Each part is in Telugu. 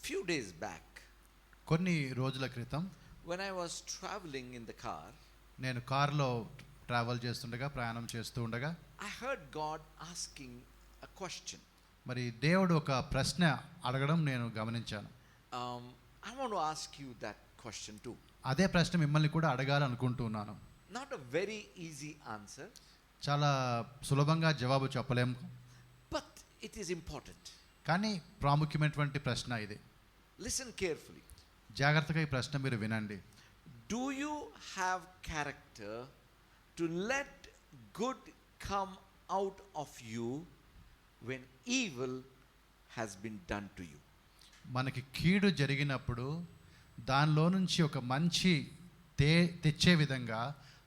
Few days back, కొన్ని రోజుల క్రితం when I was traveling in the car, నేను కారులో ట్రావెల్ చేస్తుండగా, ప్రయాణం చేస్తూ ఉండగా, I heard God asking a question. మరి దేవుడు ఒక ప్రశ్న అడగడం నేను గమనించాను. I want to ask you that question too. అదే ప్రశ్న మిమ్మల్ని కూడా అడగాలనుకుంటున్నాను. Not a very easy answer, చాలా సులభంగా జవాబు చెప్పలేము, but it is important. కానీ ప్రాముఖ్యమైనటువంటి ప్రశ్న ఇది. Listen carefully. జాగ్రత్తగా ఈ ప్రశ్న మీరు వినండి. Do you have character to let good come out of you when evil has been done to you? మనకి కీడు జరిగినప్పుడు దానిలో నుంచి ఒక మంచి తెచ్చే విధంగా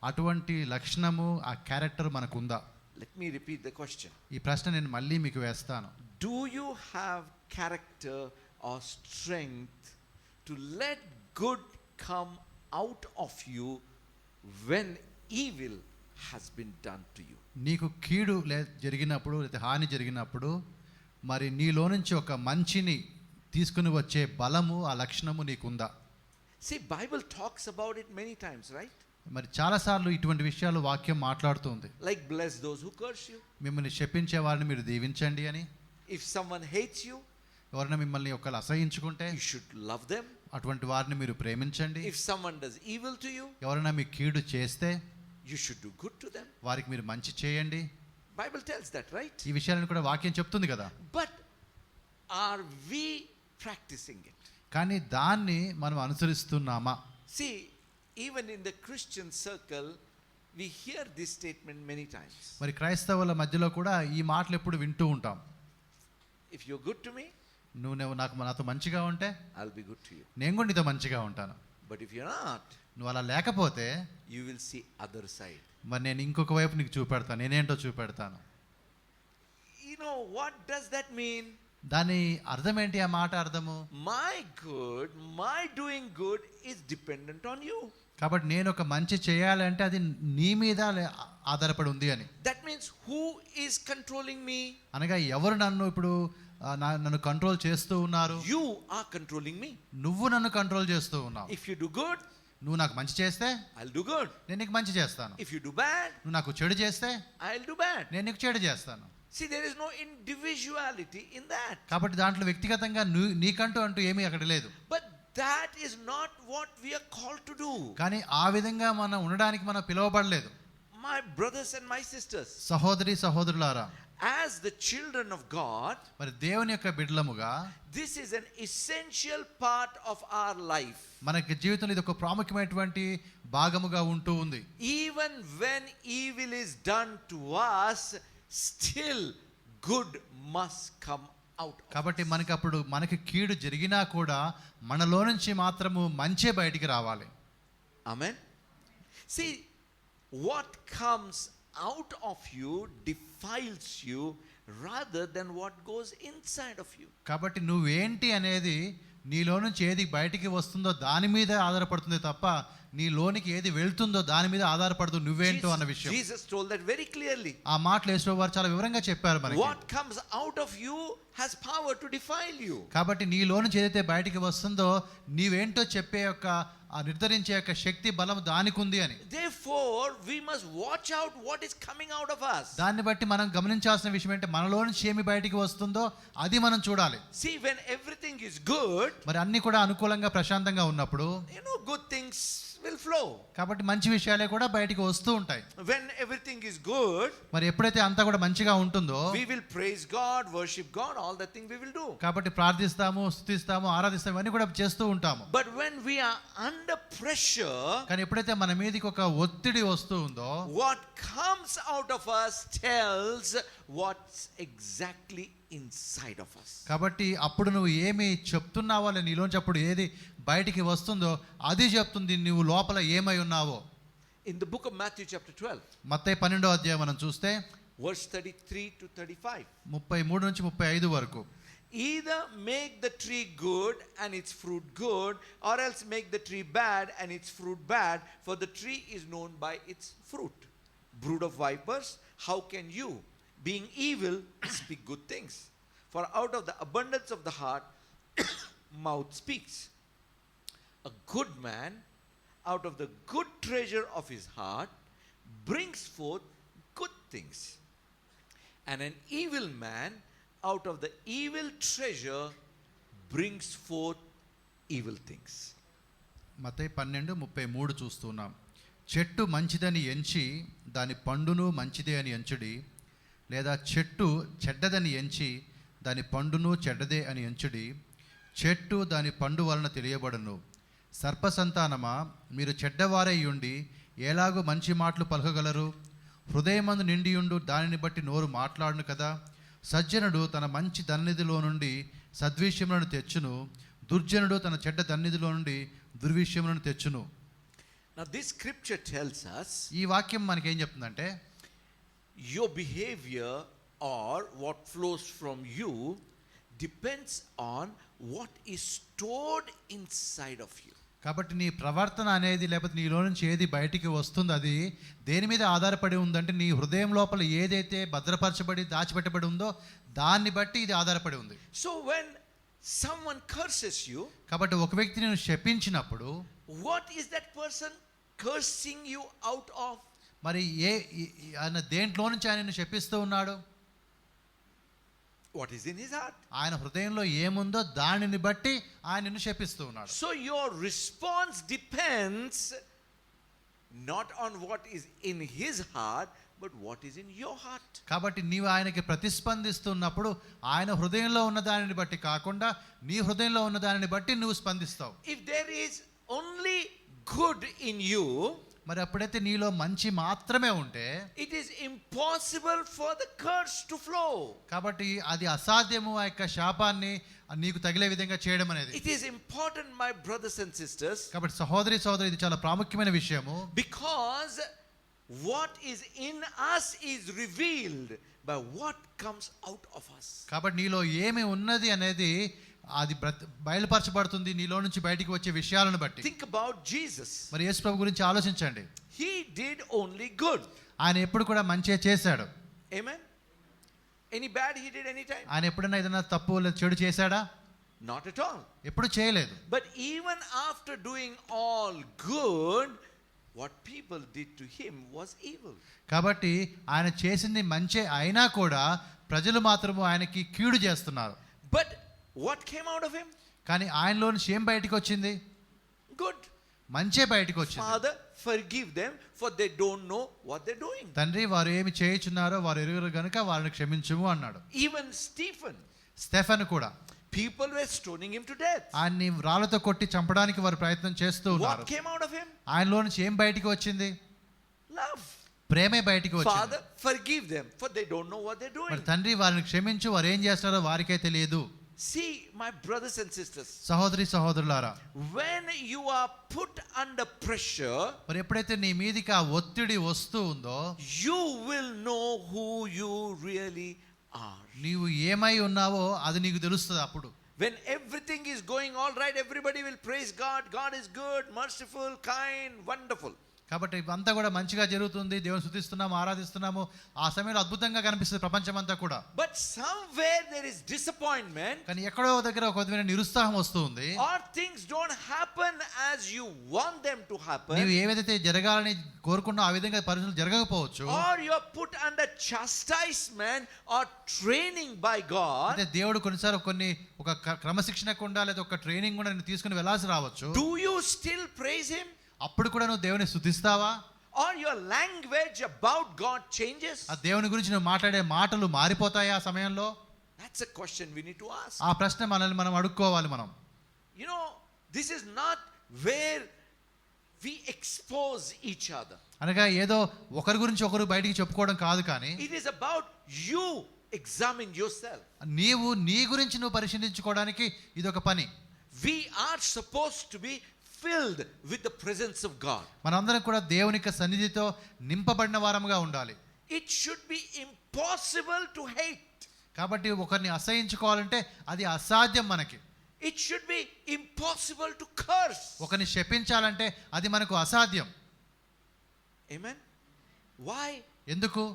అటువంటి లక్షణము, ఆ character మనకుందా? Let me repeat the question. ఈ ప్రశ్న నేను మళ్ళీ మీకు వేస్తాను. Do you have character or strength to let good come out of you when evil has been done to you? నీకు కీడు జరిగినప్పుడు, లేదా హాని జరిగినప్పుడు, మరి నీలో నుంచి ఒక మంచిని తీసుకుని వచ్చే బలము, ఆ లక్షణము నీకుందా? See, Bible talks about it many times, right? మరి చాలాసార్లు ఇటువంటి విషయాలు వాక్యం మాట్లాడుతుంది. Like bless those who curse you. మిమ్మల్ని శపించే వారిని మీరు దీవించండి అని. If someone hates you, ఎవరైనా మిమ్మల్ని ఒకళ్ళు అసహించుకుంటే you should love them. అటువంటి వారిని మీరు ప్రేమించండి. If someone does evil to you, ఎవరైనా మీకు కీడు చేస్తే you should do good to them. వారికి మీరు మంచి చేయండి. Bible tells that, right? ఈ విషయాలను కూడా వాక్యం చెప్తుంది కదా. But are we practicing it? కానీ దాన్ని మనం అనుసరిస్తున్నామా? See, even in the Christian circle, we hear this statement many times. మరి క్రైస్తవుల మధ్యలో కూడా ఈ మాటలు ఎప్పుడు వింటూ ఉంటాం. If you're good to me, నువ్వు నాతో మంచిగా ఉంటే I'll be good to you. నేను కూడా నీతో మంచిగా ఉంటాను. But if you're not, నువ్వు అలా లేకపోతే you will see other side. మరి నేను ఇంకొక వైపు నీకు చూపెడతాను, నేనేంటో చూపెడతాను. You know, what does that mean? దాని అర్థం ఏంటి? ఆ మాట అర్థము, my doing good is dependent on you. కాబట్టి నేను ఒక మంచి చేయాలంటే అది నీ మీద ఆధారపడి ఉంది అని. That means who is controlling me? అనగా ఎవరు నన్ను కంట్రోల్ చేస్తూ ఉన్నారు? You are controlling me. నువ్వు నన్ను కంట్రోల్ చేస్తూ ఉన్నావు. If you do good, నువ్వు నాకు మంచి చేస్తే I'll do good. నేను నీకు మంచి చేస్తాను. If you do bad, నువ్వు నాకు చెడు చేస్తే I'll do bad. నేను నీకు చెడు చేస్తాను. See, there is no individuality in that. కాబట్టి దాంట్లో వ్యక్తిగతంగా నీకంటూ ఏమీ అక్కడ లేదు. But that is not what we are called to do. కానీ ఆ విధంగా మనం ఉండడానికి మనం పిలువబడలేదు. My brothers and my sisters, సహోదరులారా, as the children of God, మరి దేవుని యొక్క బిడ్డలముగా this is an essential part of our life. మనకి జీవితంలో ఇది ఒక ప్రాముఖ్యమైనటువంటి భాగముగా ఉంటూ ఉంది. Even when evil is done to us, still good must come out. కాబట్టి మనకి కీడు జరిగినా కూడా మనలో నుంచి మాత్రము మంచే బయటికి రావాలి. Amen. See, what comes out of you defiles you rather than what goes inside of you. కాబట్టి నువ్వేంటి అనేది నీలో నుంచి ఏది బయటికి వస్తుందో దాని మీద ఆధారపడుతుంది తప్ప నీలోనికి ఏది వెళ్తుందో దాని మీద ఆధారపడదు నువ్వేంటో అన్న విషయం. Jesus told that very clearly. ఆ మాటలు యేసువారు చాలా వివరంగా చెప్పారు మనకి. What comes out of you has power to defile you. కాబట్టి నీలో నుంచి ఏదైతే బయటికి వస్తుందో నీవేంటో చెప్పే యొక్క నిర్ధారించే యొక్క శక్తి బలం దానికి ఉంది అని. Therefore we must watch out what is coming out of us. దాన్ని బట్టి మనం గమనించాల్సిన విషయం ఏంటంటే మనలో నుంచి ఏమి బయటికి వస్తుందో అది మనం చూడాలి. See, when everything is good, మరి అన్ని కూడా అనుకూలంగా ప్రశాంతంగా ఉన్నప్పుడు good things will flow. కాబట్టి మంచి విషయాలే కూడా బయటికి వస్తూ ఉంటాయి. When everything is good, మరి ఎప్పుడైతే అంతా కూడా మంచిగా ఉంటుందో we will praise God, worship God, all that thing we will do. కాబట్టి ప్రార్థిస్తాము, స్తుతిస్తాము, ఆరాధిస్తాము, ఇవన్నీ కూడా చేస్తూ ఉంటాము. But when we are under pressure, కానీ ఎప్పుడైతే మన మీదకి ఒక ఒత్తిడి వస్తూ ఉందో what comes out of us tells what's exactly inside of us. కాబట్టి అప్పుడు నువ్వు ఏమి చెప్తున్నావో నీలోంచి అప్పుడు ఏది బయటికి వస్తుందో అది చెప్తుంది నువ్వు లోపల ఏమై ఉన్నావో. In the book of Matthew chapter 12, మత్తయి 12వ అధ్యాయం మనం చూస్తే verse 33 to 35, 33 నుంచి 35 వరకు, either make the tree good and its fruit good, or else make the tree bad and its fruit bad, for the tree is known by its fruit. Brood of vipers, how can you, being evil, speak good things? For out of the abundance of the heart, mouth speaks. A good man, out of the good treasure of his heart, brings forth good things. And an evil man, out of the evil treasure, brings forth evil things. మత్తయి 12:33 చూస్తున్నాం. చెట్టు మంచిదని ఎంచి దాని పండును మంచిదే అని ఎంచుడి, లేదా చెట్టు చెడ్డదని ఎంచి దాని పండును చెడ్డదే అని ఎంచుడి. చెట్టు దాని పండు వలన తెలియబడును. సర్పసంతానమా, మీరు చెడ్డవారై ఉండి ఎలాగూ మంచి మాటలు పలకగలరు? హృదయమందు నిండియుండు దానిని బట్టి నోరు మాట్లాడును కదా. సజ్జనుడు తన మంచి దన్నిధిలో నుండి సద్విషయములను తెచ్చును, దుర్జనుడు తన చెడ్డ దన్నిధిలో నుండి దుర్విషయములను తెచ్చును. Now this scripture tells us, ఈ వాక్యం మనకేం చెప్తుందంటే, your behavior or what flows from you depends on what is stored inside of you. కాబట్టి నీ ప్రవర్తన అనేది, లేకపోతే నీలో నుంచి ఏది బయటికి వస్తుందో అది దేని మీద ఆధారపడి ఉందంటే, నీ హృదయం లోపల ఏదైతే భద్రపరచబడి దాచిపెట్టబడి ఉందో దాన్ని బట్టి ఇది ఆధారపడి ఉంది. So when someone curses you, కాబట్టి ఒక వ్యక్తి నేను శపించినప్పుడు, what is that person cursing you out of? మరి ఆయన దేంట్లో నుంచి ఆయన శపిస్తూ ఉన్నాడు? What is in his heart? ఆయన హృదయంలో ఏముందో దానిని బట్టి ఆయనను శపిస్తూ ఉన్నాడు. So your response depends not on what is in his heart, but what is in your heart. కాబట్టి నీవు ఆయనకి ప్రతిస్పందిస్తున్నప్పుడు ఆయన హృదయంలో ఉన్న దానిని బట్టి కాకుండా నీ హృదయంలో ఉన్న దానిని బట్టి నువ్వు స్పందిస్తావు. If there is only good in you, మరి అప్పుడైతే నీలో మంచి మాత్రమే ఉంటే, it is impossible for the curse to flow. కాబట్టి అది అసాధ్యము ఆ యొక్క శాపాన్ని నీకు తగిలే విధంగా చేయడం అనేది. It is important, my brothers and sisters, కాబట్టి సహోదరి ఇది చాలా ప్రాముఖ్యమైన విషయము. because what is in us is revealed by what comes out of us. కాబట్టి నీలో ఏమి ఉన్నది అనేది అది బయలుపరచబడుతుంది నీలో నుంచి బయటికి వచ్చే విషయాలను బట్టి. Think about Jesus. మరి యేసు ప్రభు గురించి ఆలోచించండి. He did only good. ఆయన ఎప్పుడు కూడా మంచిగా చేశాడు. Amen. Any bad he did any time? ఆయన ఎప్పుడైనా ఏదైనా తప్పు లేదా చెడు చేశాడా? Not at all. ఎప్పుడు చేయలేదు. But even after doing all good, what people did to him was evil. కాబట్టి ఆయన చేసింది మంచి అయినా కూడా ప్రజలు మాత్రము ఆయనకి కీడు చేస్తున్నారు. But what came out of him? కానీ ఆయనలో నుంచి ఏం బయటికి వచ్చింది? Good. మంచే బయటికి వచ్చింది. Father, forgive them, for they don't know what they're doing. తండ్రి, వారు ఏమి చేయుచున్నారో వారు ఎరుగరు గనుక వారిని క్షమించుము అన్నాడు. Even స్టెఫెన్ కూడా, people were stoning him to death. ఆయన్ని రాళ్లతో కొట్టి చంపడానికి వారు ప్రయత్నం చేస్తూ ఉన్నారు. What came out of him? ఆయనలో నుంచి ఏం బయటికి వచ్చింది? Love. ప్రేమే బయటికి వచ్చింది. Father, forgive them, for they don't know what they're doing. మరి తండ్రి, వారిని క్షమించు, వారు ఏం చేస్తారో వారికే తెలియదు. See, my brothers and sisters, సహోదరులారా, when you are put under pressure, మరి ఎప్పుడైతే నీ మీదికి ఆ ఒత్తిడి వస్తూ ఉందో, you will know who you really are. నీవు ఏమై ఉన్నావో అది నీకు తెలుస్తుంది. అప్పుడు when everything is going all right, everybody will praise God. God is good, merciful, kind, wonderful. కాబట్టి అంతా కూడా మంచిగా జరుగుతుంది, దేవుని స్తుతిస్తున్నాము, ఆరాధిస్తున్నాము. ఆ సమయంలో అద్భుతంగా కనిపిస్తుంది ప్రపంచం అంతా కూడా. But somewhere there is disappointment. కానీ ఎక్కడో దగ్గర ఒక విధమైన నిరుత్సాహం వస్తుంది. Or things don't happen as you want them to happen. నీవు ఏదైతే జరగాలని కోరుకున్నా ఆ విధంగా పరిస్థితులు జరగకపోవచ్చు. Or you are put under chastisement or training by God. అంటే దేవుడు కొన్నిసార్లు ఒక క్రమశిక్షణ కూడా లేదా ఒక ట్రైనింగ్ కూడా నేను తీసుకుని వెళ్ళాల్సి రావచ్చు. Do you still praise him? అప్పుడు కూడా నువ్వు దేవుని స్తుతిస్తావా? Or your language about God changes? ఆ దేవుని గురించి నువ్వు మాట్లాడే మాటలు మారిపోతాయా ఆ సమయంలో? That's a question we need to ask. ఆ ప్రశ్న మనల్ని మనం అడుక్కోవాలి. మనం, you know, this is not where we expose each other. అనగా ఏదో ఒకరి గురించి ఒకరు బయటికి చెప్పుకోవడం కాదు, కానీ It is about you examine yourself. నీవు నీ గురించి నువ్వు పరిశీలించుకోవడానికి ఇది ఒక పని. We are supposed to be filled with the presence of God. మనందరం కూడా దేవుని యొక్క సన్నిధితో నింపబడిన వారముగా ఉండాలి. It should be impossible to hate. కాబట్టి ఒకరిని అసహించుకోవాలంటే అది అసాధ్యం మనకి. It should be impossible to curse. ఒకరిని శపించాలంటే అది మనకు అసాధ్యం. Amen. Why? ఎందుకు?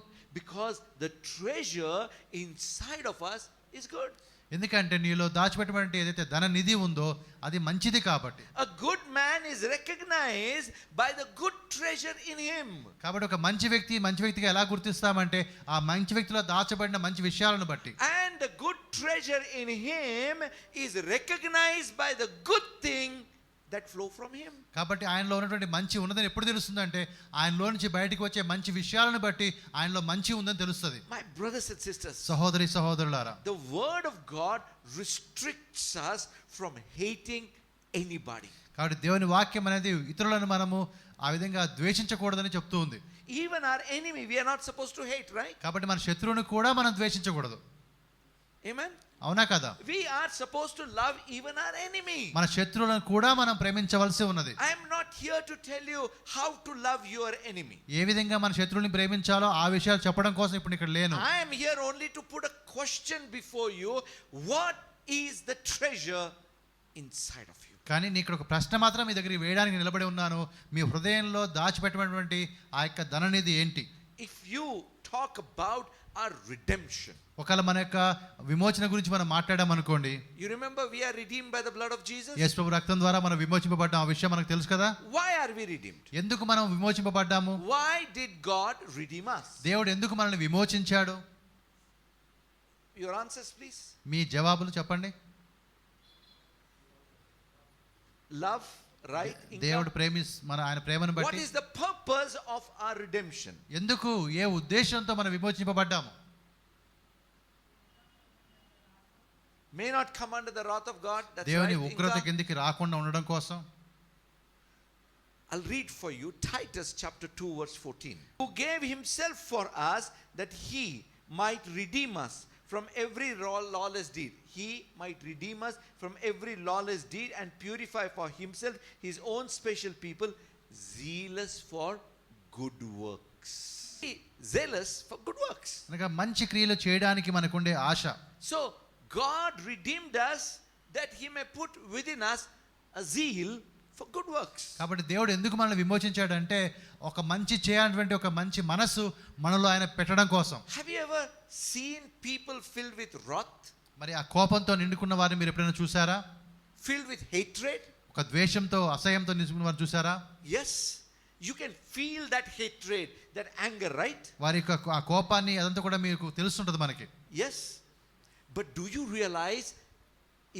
Because the treasure inside of us is good. ఎందుకంటే నీలో దాచిపెట్టబడిన ఏదైతే ధన నిధి ఉందో అది మంచిది కాబట్టి. A good man is recognized by the good treasure in him. కాబట్టి ఒక మంచి వ్యక్తిగా ఎలా గుర్తిస్తామంటే ఆ మంచి వ్యక్తిలో దాచబడిన మంచి విషయాలను బట్టి. And the good treasure in him is recognized by the good thing that flow from him. కాబట్టి ఆయనలో ఉన్నటువంటి మంచి ఉన్నదని ఎప్పుడు తెలుస్తుందంటే ఆయనలో నుంచి బయటికి వచ్చే మంచి విషయాలను బట్టి ఆయనలో మంచి ఉందని తెలుస్తుంది. My brothers and sisters, సహోదరులారా, the word of God restricts us from hating anybody. కాబట్టి దేవుని వాక్యం అనేది ఇతరులను మనము ఆ విధంగా ద్వేషించకూడదని చెప్తూ ఉంది. Even our enemy we are not supposed to hate, right? కాబట్టి మన శత్రువుని కూడా మనం ద్వేషించకూడదు. Amen. అవునా కదా? We are supposed to love even our enemy. మన శత్రువులను కూడా మనం ప్రేమించవలసి ఉన్నది. I am not here to tell you how to love your enemy. ఏ విధంగా మన శత్రువుని ప్రేమించాలో ఆ విషయాలు చెప్పడం కోసం ఇప్పుడు ఇక్కడ లేను. I am here only to put a question before you. What is the treasure inside of you? కానీ నేను ఇక్కడ ఒక ప్రశ్న మాత్రం మీ దగ్గరికి వేయడానికి నిలబడి ఉన్నాను. మీ హృదయంలో దాచిపెట్టినటువంటి ఆ యొక్క ధననిధి ఏంటి? If you talk about our redemption, ఒకవేళ మన యొక్క విమోచన గురించి మనం మాట్లాడామనుకోండి. you remember we are redeemed by the blood of Jesus. యేసు ప్రభు రక్తం ద్వారా మనం విమోచింపబడ్డాం. ఆ విషయం మనకు తెలుసు కదా. Why are we redeemed? ఎందుకు మనం విమోచింపబడ్డాము? Why did God redeem us? దేవుడు ఎందుకు మనల్ని విమోచించాడు? Your answers please. మీ జవాబులు చెప్పండి. Love, right? దేవుడు ఆయన ప్రేమను What బట్టి. is the purpose of our redemption? ఎందుకు ఏ ఉద్దేశంతో మనం విమోచింపబడ్డాము? May not come under the wrath of God. That's దేవుని right. ఉగ్రత కిందికి రాకుండా ఉండడం కోసం. I'll read for you Titus chapter 2 verse 14. Who gave himself for us that he might redeem us from every lawless deed. He might redeem us from every lawless deed and purify for himself his own special people, zealous for good works. Zealous for good works. అనగా మంచి క్రియలు చేయడానికి మనకుండే ఆశ. So God redeemed us that he may put within us a zeal for good works. కాబట్టి దేవుడు ఎందుకు మనల్ని విమోచించాడంటే ఒక మంచి చేయాలనేటువంటి ఒక మంచి మనసు మనలో ఆయన పెట్టడం కోసం. Have you ever seen people filled with wrath? మరి ఆ కోపంతో నిండుకున్న వారిని మీరు ఎప్పుడైనా చూసారా? Filled with hatred? ఒక ద్వేషంతో అసహ్యంతో నిండుకున్న వారిని చూసారా? Yes. You can feel that hatred, that anger, right? వారి యొక్క ఆ కోపాన్ని అదంతా కూడా మీకు తెలుస్తుంటది మనకి. Yes. But do you realize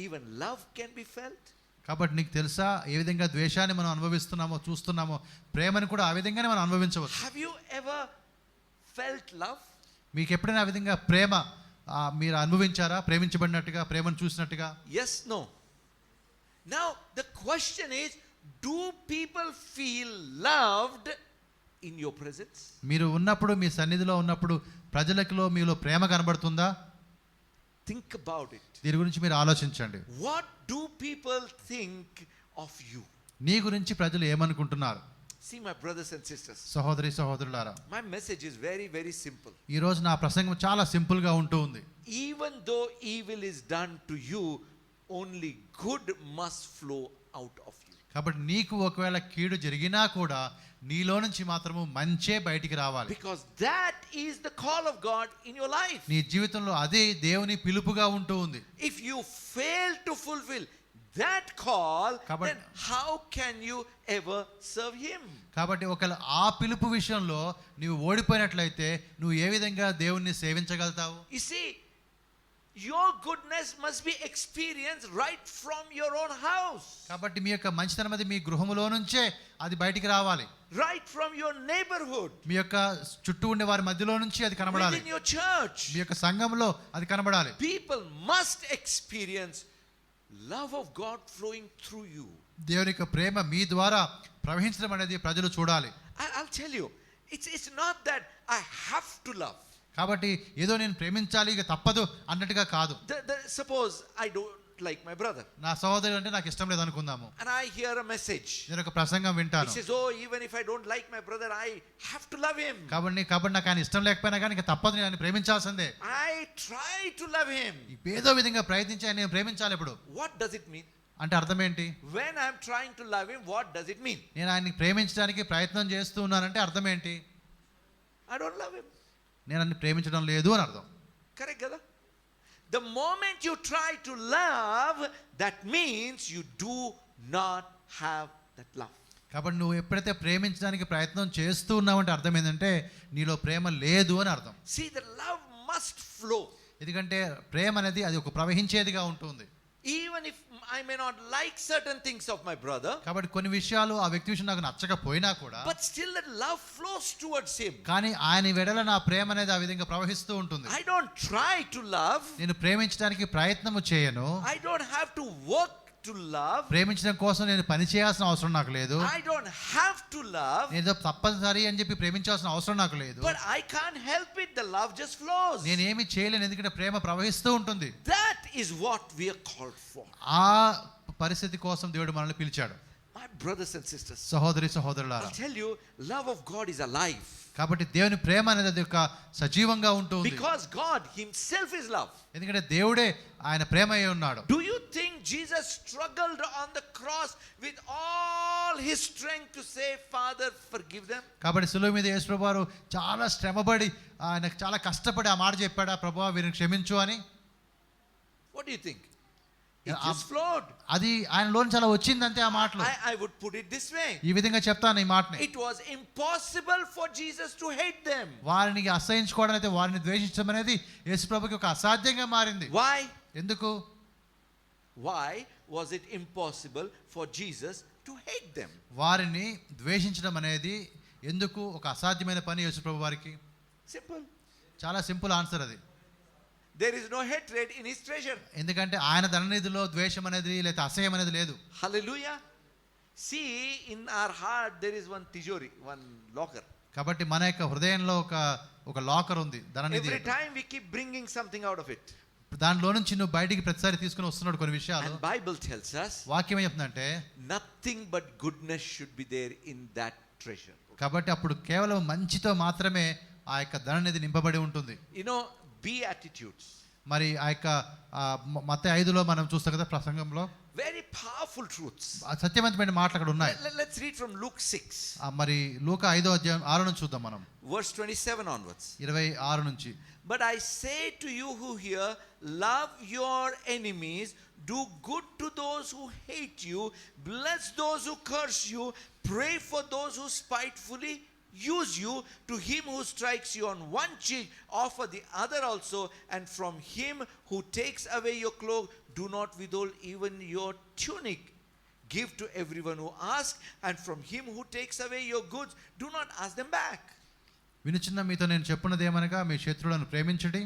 even love can be felt? కాబట్టి నీకు తెలుసా ఏ విధంగా ద్వేషాన్ని మనం అనుభవిస్తున్నామో చూస్తున్నామో ప్రేమను కూడా ఆ విధంగానే మనం అనుభవించవచ్చు. Have you ever felt love? మీకు ఎప్పుడైనా ఆ విధంగా ప్రేమ మీరు అనుభవించారా? ప్రేమించబడినట్టుగా ప్రేమను చూసినట్టుగా? Yes, no. Now the question is, do people feel loved in your presence? మీరు ఉన్నప్పుడు మీ సన్నిధిలో ఉన్నప్పుడు ప్రజలలో మీలో ప్రేమ కనబడుతుందా? Think about it. దీని గురించి మీరు ఆలోచించండి. What do people think of you? నీ గురించి ప్రజలు ఏమనుకుంటున్నారు? See my brothers and sisters. సహోదరులారా, My message is very very simple. ఈ రోజు నా ప్రసంగం చాలా సింపుల్ గా ఉంటూ ఉంది. Even though evil is done to you, only good must flow out of you. కాబట్టి నీకు ఒకవేళ కీడు జరిగినా కూడా నీలో నుంచి మాత్రము మంచే బయటికి రావాలి. Because that is the call of God in your life. నీ జీవితంలో అదే దేవుని పిలుపుగా ఉంటూ ఉంది. If you fail to fulfill that call, then how can you ever serve him? కాబట్టి ఒకవేళ ఆ పిలుపు విషయంలో నీవు ఓడిపోయినట్లయితే నువ్వు ఏ విధంగా దేవుణ్ణి సేవించగలుగుతావు? You see, your goodness must be experienced right from your own house. కాబట్టి మీ యొక్క మంచితనం అది మీ గృహములో నుంచే అది బయటికి రావాలి. Right from your neighborhood. మీ యొక్క చుట్టూ ఉండే వారి మధ్యలో నుంచి అది కనబడాలి. Within your church. మీ యొక్క సంఘంలో అది కనబడాలి. People must experience love of God flowing through you. దేవుని యొక్క ప్రేమ మీ ద్వారా ప్రవహించడం అనేది ప్రజలు చూడాలి. I'll tell you, it's not that I have to love. కాబట్టి ఏదో నేను ప్రేమించాలి ఇక తప్పదు అన్నట్టుగా కాదు. Suppose I don't like my brother. నా సహోదరుడు అంటే నాకు ఇష్టం లేదు అనుకుందాము. And I hear a message. నేను ఒక ప్రసంగం వింటాను. He says, oh, even if I don't like my brother, I have to love him. కాబట్టి నాకు ఆయన ఇష్టం లేకపోయినా కానీ ఇక తప్పదు నేను ప్రేమించాల్సిందే. I try to love him. ఏదో విధంగా ప్రయత్నించి ఆయన ప్రేమించాలి. ఇప్పుడు What does it mean? అంటే అర్థం ఏంటి? When I am trying to love him, what does it mean? నేను ఆయన్ని ప్రేమించడానికి ప్రయత్నం చేస్తూ ఉన్నానంటే అర్థం ఏంటి? I don't love him. నేను ఆయన్ని ప్రేమించడం లేదు అని అర్థం. Correct, కదా? The moment you try to love, that means you do not have that love. కాబట్టి నువ్వు ఎప్పుడైతే ప్రేమించడానికి ప్రయత్నం చేస్తూ ఉన్నావంటే అర్థం ఏంటంటే నీలో ప్రేమ లేదు అని అర్థం. See, the love must flow. ఎందుకంటే ప్రేమ అనేది అది ఒక ప్రవహించేదిగా ఉంటుంది. Even if I may not like certain things of my brother, కాబట్టి కొన్ని విషయాలు ఆ వ్యక్తి విషయం నాకు నచ్చకపోయినా కూడా, but still that love flows towards him. కానీ ఆయన వెడల నా ప్రేమ అనేది ఆ విధంగా ప్రవహిస్తూ ఉంటుంది. I don't try to love. నేను ప్రేమించడానికి ప్రయత్నము చేయను. I don't have to work to love. ప్రేమించడం కోసం నేను పని చేయాల్సిన అవసరం నాకు లేదు. I don't have to love. నేను తప్పనిసరి అని చెప్పి ప్రేమించాల్సిన అవసరం నాకు లేదు. But I can't help it, the love just flows. నేను ఏమీ చేయలేను, ఎందుకంటే ప్రేమ ప్రవహిస్తూ ఉంటుంది. That is what we are called for. ఆ పరిస్థితి కోసం దేవుడు మనల్ని పిలిచాడు. My brothers and sisters, సహోదరి సహోదరులారా, I'll tell you, love of God is alive. కాబట్టి దేవుని ప్రేమ అనేది ఒక సజీవంగా ఉంటుంది. Because God himself is love. ఎందుకంటే దేవుడే ఆయన ప్రేమ అయి ఉన్నాడు. Do you think Jesus struggled on the cross with all his strength to say, Father, forgive them? కాబట్టి శిలువ మీద యేసు ప్రభువారు చాలా శ్రమపడి ఆయన చాలా కష్టపడి ఆ మాట చెప్పాడా, ప్రభువా వీరిని క్షమించు అని? What do you think? It just flowed. అది ఆయనలోంచి అలా వచ్చిందంతే ఆ మాటలు. I would put it this way. ఈ విధంగా చెప్తాను ఈ మాటని. It was impossible for Jesus to hate them. వారిని అసహించుకోవడం అయితే, వారిని ద్వేషించడం అనేది యేసు ప్రభుకి ఒక అసాధ్యంగా మారింది. Why? ఎందుకు? Why was it impossible for Jesus to hate them? వారిని ద్వేషించడం అనేది ఎందుకు ఒక అసాధ్యమైన పని యేసు ప్రభు వారికి? Simple. చాలా సింపుల్ ఆన్సర్ అది. There is no hatred in his treasure. ఎందుకంటే ఆయన ధననిధిలో ద్వేషం అనేది లేదా అసహ్యం అనేది లేదు. Hallelujah. See, in our heart there is one tijori, one locker. కాబట్టి మన యొక్క హృదయంలో ఒక లాకర్ ఉంది, ధననిధి. Every time we keep bringing something out of it. దానిలో నుంచి నువ్వు బయటికి ప్రతిసారి తీసుకుని వస్తున్నాడు కొన్ని విషయాలు. And Bible tells us, వాక్యం ఏం చెప్తుందంటే, nothing but goodness should be there in that treasure. కాబట్టి అప్పుడు కేవలం మంచితో మాత్రమే ఆ యొక్క ధననిధి నింపబడి ఉంటుంది. You know, beatitudes. మరి ఆ యొక్క మత్తయి 5లో మనం చూస్తాం కదా ప్రసంగంలో, very powerful truths. సత్యవంతమైన మాటలు అక్కడ ఉన్నాయి. Let's read from Luke 6. మరి లూకా 5వ అధ్యాయం 6 నుంచి చూద్దాం మనం. Verse 27 onwards. 26 నుంచి. But I say to you who hear, love your enemies, do good to those who hate you, bless those who curse you, pray for those who spitefully use you. To him who strikes you on one cheek, offer the other also, and from him who takes away your cloak, do not withhold even your tunic. Give to everyone who asks, and from him who takes away your goods, do not ask them back. వినుచున్న మీతో నేను చెప్పున్నది ఏమనగా, మీ శత్రువులను ప్రేమించుడి,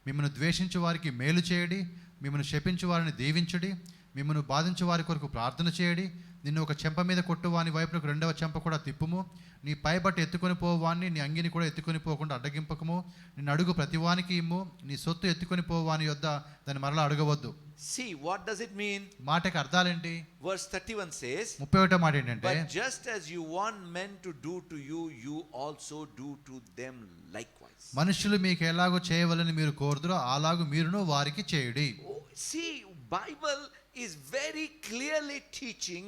మిమ్మల్ని ద్వేషించు వారికి మేలు చేయడి, మిమ్మల్ని శపించు వారిని దీవించుడి, మిమ్మల్ని బాధించు వారి కొరకు ప్రార్థన చేయడి. నిన్ను ఒక చెంప మీద కొట్టు వాని వైపునకు రెండవ చెంప కూడా తిప్పుము. నీ పైబట్టు ఎత్తుకొని పోవాన్ని నీ అంగిని కూడా ఎత్తుకొని పోకుండా అడ్డగింపకము. నిన్ను అడుగు ప్రతివానికి ఇమ్ము. నీ సొత్తు ఎత్తుకొని పోవాని యొద్ద దాన్ని మరలా అడగవద్దు. See, what does it mean? మాటకి అర్థాలేంటి? Verse 31 says, 31వ మాట ఏంటంటే, but just as you want men to do to you, you also do to them likewise. మనుషులు మీకు ఎలాగో చేయవలని మీరు కోరుదురో అలాగూ మీరును వారికి చేయుడి. See, Bible is very clearly teaching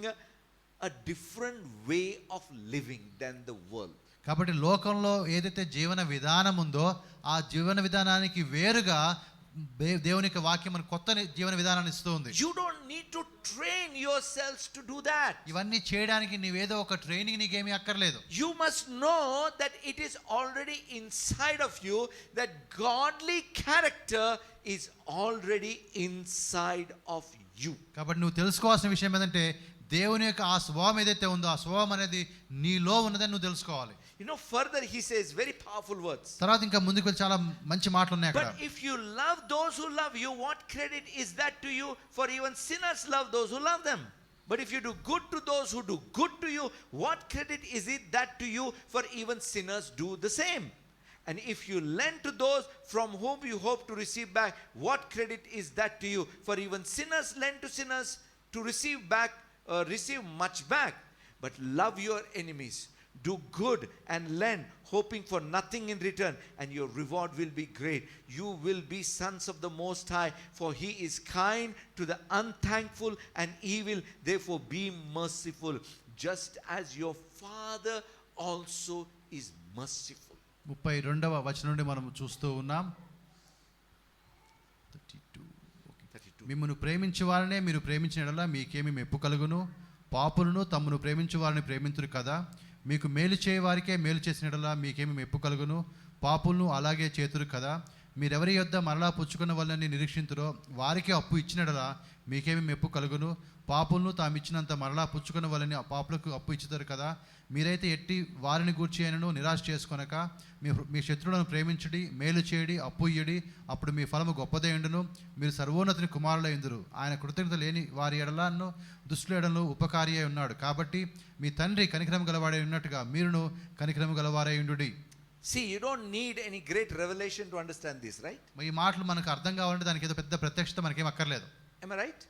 a different way of living than the world. కాబట్టి లోకంలో ఏదైతే జీవన విధానం ఉందో ఆ జీవన విధానానికి వేరుగా దేవుని యొక్క వాక్యం మనకు కొత్త జీవన విధానాన్ని ఇస్తుంది. You don't need to train yourselves to do that. ఇవన్నీ చేయడానికి నీవేదో ఒక ట్రైనింగ్ నీకేమీ అక్కర్లేదు. You must know that it is already inside of you, that godly character is already inside of you. కాబట్టి నువ్వు తెలుసుకోవాల్సిన విషయం ఏంటంటే, దేవుని యొక్క ఆ స్వభావం ఏదైతే ఉందో ఆ స్వభావం అనేది నీలో ఉన్నదని నువ్వు తెలుసుకోవాలి. You know, further he says very powerful words. తర్వాత ఇంకా ముందుకు వెళ్ళి చాలా మంచి మాటలు ఉన్నాయి అక్కడ. But if you love those who love you, what credit is that to you? For even sinners love those who love them. But if you do good to those who do good to you, what credit is it that to you? For even sinners do the same. And if you lend to those from whom you hope to receive back, what credit is that to you? For even sinners lend to sinners to receive much back. But love your enemies, do good and lend, hoping for nothing in return, and your reward will be great. You will be sons of the Most High, for he is kind to the unthankful and evil. Therefore be merciful, just as your Father also is merciful. 32వ వచనం నుండి మనం చూస్తూ ఉన్నాం. 32 మిమ్మును ప్రేమించు వారనే మీరు ప్రేమించిన యెడల మీకేమి మెప్పు కలుగును? పాపులను తమ్మును ప్రేమించు వారిని ప్రేమింతురు కదా. మీకు మేలు చేయవారికే మేలు చేసిన యెడల మీకేమి మెప్పు కలుగును? పాపులను అలాగే చేతురు కదా. మీరెవరి యొద్ద మరలా పుచ్చుకున్న వాళ్ళని నిరీక్షింతురో వారికి అప్పు ఇచ్చినడలా మీకేమి మెప్పు కలుగును? పాపులను తామిచ్చినంత మరలా పుచ్చుకున్న వాళ్ళని పాపులకు అప్పు ఇచ్చుతారు కదా. మీరైతే ఎట్టి వారిని గూర్చి అయినను నిరాశ చేసుకొనక మీ శత్రువులను ప్రేమించుడి, మేలు చేయడి, అప్పు ఇయ్యడి, అప్పుడు మీ ఫలము గొప్పదే ఉండును. మీరు సర్వోన్నతుని కుమారులై ఉందురు. ఆయన కృతజ్ఞత లేని వారి ఎడలను దుష్టుల ఎడలను ఉపకారి అయి ఉన్నాడు. కాబట్టి మీ తండ్రి కనికరం గలవాడై ఉన్నట్టుగా మీరును కనికరం గలవారై ఉండుడి. See, you don't need any great revelation to understand this, right? ఈ మాటలు మనకు అర్థం కావాలంటే దానికి ఏదో పెద్ద ప్రత్యక్షత మనకేం అక్కర్లేదు. Am I right?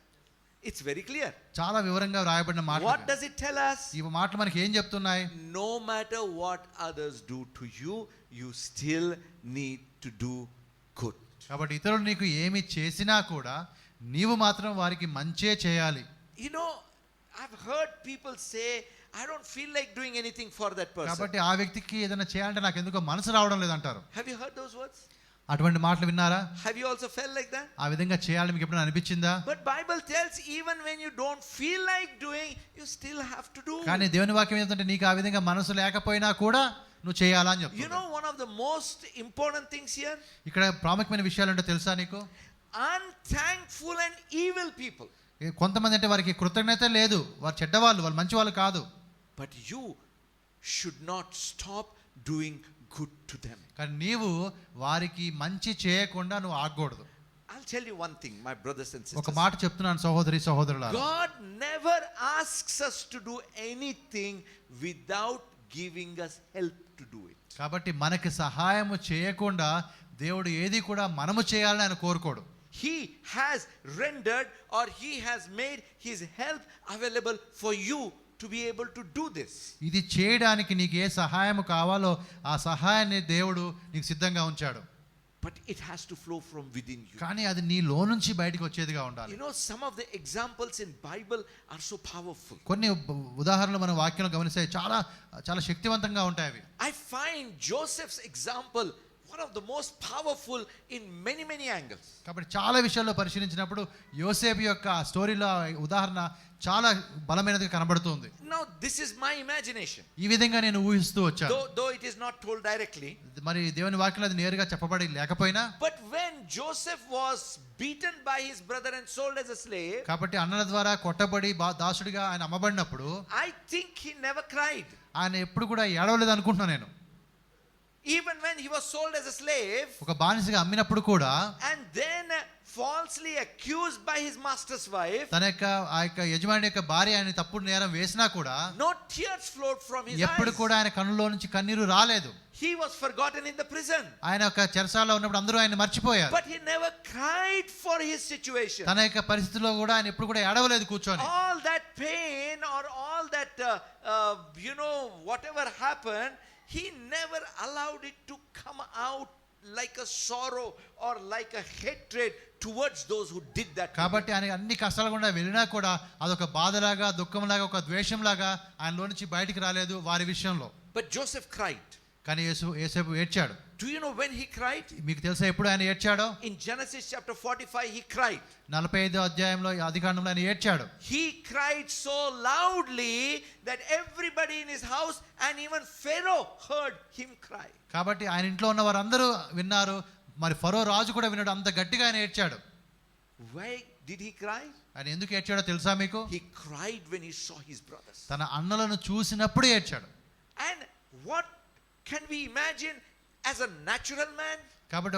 It's very clear. చాలా వివరంగా రాయబడిన మాటలు. What does it tell us? ఈ మాటలు మనకి ఏం చెప్తున్నాయి? No matter what others do to you, you still need to do good. కాబట్టి ఇతరులు నీకు ఏమి చేసినా కూడా నీవు మాత్రం వారికి మంచే చేయాలి. You know, I've heard people say, I don't feel like doing anything for that person. కాబట్టి ఆ వ్యక్తికి ఏదైనా చేయాలంటే నాకు ఎందుకో మనసు రావడం లేదంటారు. Have you heard those words? అటువంటి మాటలు విన్నారా? Have you also felt like that? ఆ విధంగా చేయాలని మీకు ఎప్పుడైనా అనిపించిందా? But Bible tells even when you don't feel like doing, you still have to do. కానీ దేవుని వాక్యం ఏంటంటే నీకు ఆ విధంగా మనసు లేకపోయినా కూడా నువ్వు చేయాలని చెప్తుంది. You know one of the most important things here? ఇక్కడ ప్రాముఖ్యమైన విషయాలు ఏంటో తెలుసా నీకు? Unthankful and evil people. కొంతమంది అంటే వారికి కృతజ్ఞత లేదు, వారు చెడ్డవాళ్ళు, వాళ్ళు మంచి వాళ్ళు కాదు. But you should not stop doing good to them. కానీ నీవు వారికి మంచి చేయకుండా నువ్వు ఆగకూడదు. I'll tell you one thing, my brothers and sisters. ఒక మాట చెప్తున్నాను సహోదరి సహోదరులారా. God never asks us to do anything without giving us help to do it. కాబట్టి మనకి సహాయము చేయకుండా దేవుడు ఏది కూడా మనము చేయాలని ఆయన కోరుకోడు. He has rendered or he has made his help available for you to be able to do this. ఇది చేయడానికి నీకు ఏ సహాయం కావాలో ఆ సహాయాన్ని దేవుడు నీకు సిద్ధంగా ఉంచాడు. But it has to flow from within you. కానీ అది నీలో నుంచి బయటికి వచ్చేదిగా ఉండాలి. You know, some of the examples in Bible are so powerful. కొన్ని ఉదాహరణలు మన వాక్యంలో గమనిస్తే చాలా చాలా శక్తివంతంగా ఉంటాయి అవి. I find Joseph's example one of the most powerful in many angles. కాబట్టి చాలా విషయాల్లో పరిశీలించినప్పుడు యోసేపు యొక్క స్టోరీలో ఉదాహరణ చాలా బలమైనదిగా కనబడుతుంది. Now this is my imagination. ఈ విధంగా నేను ఊహిస్తూ వచ్చాను. Though it is not told directly. మరి దేవుని వాక్యంలో అది నేరుగా చెప్పబడి లేకపోయినా. But when Joseph was beaten by his brother and sold as a slave. కాబట్టి అన్నల ద్వారా కొట్టబడి దాసుడిగా ఆయన అమ్మబడినప్పుడు I think he never cried. ఆయన ఎప్పుడు కూడా ఏడవలేదు అనుకుంటున్నాను నేను. Even when he was sold as a slave, ఒక బానిసగా అమ్మినప్పుడు కూడా, and then falsely accused by his master's wife, తన యొక్క ఆ యొక్క యజమాని యొక్క భార్య ఆయన తప్పుడు నేరం వేసినా కూడా, no tears flowed from his eyes. ఎప్పుడు కూడా ఆయన కన్నులో నుంచి కన్నీరు రాలేదు. He was forgotten in the prison. ఆయన యొక్క చెరసాలలో ఉన్నప్పుడు అందరూ ఆయన మర్చిపోయారు. But he never cried for his situation. తన యొక్క పరిస్థితిలో కూడా ఆయన ఎప్పుడు కూడా ఏడవలేదు కూర్చొని. All that pain or all that whatever happened, he never allowed it to come out like a sorrow or like a hatred towards those who did that. కాబట్టి ఆయన అన్ని కష్టాలు గుండా వెళ్ళినా కూడా అదొక బాధలాగా, దుఃఖంలాగా, ఒక ద్వేషంలాగా ఆయనలో నుంచి బయటికి రాలేదు వారి విషయంలో. But Joseph cried. కానీ యోసేపు ఏడ్చాడు. Do you know when he cried? మీకు తెలుసా ఎప్పుడు ఆయన ఏడ్చాడో? In Genesis chapter 45 he cried. 45వ అధ్యాయంలో ఆదికాండంలో ఆయన ఏడ్చాడు. He cried so loudly that everybody in his house and even Pharaoh heard him cry. కాబట్టి ఆయన ఇంట్లో ఉన్న వారందరూ విన్నారు, మరి ఫరో రాజు కూడా విన్నాడు, అంత గట్టిగా ఆయన ఏడ్చాడు. Why did he cry? ఆయన ఎందుకు ఏడ్చాడో తెలుసా మీకు? He cried when he saw his brothers. తన అన్నలను చూసినప్పుడు ఏడ్చాడు. And what can we imagine as a natural man? కాబట్టి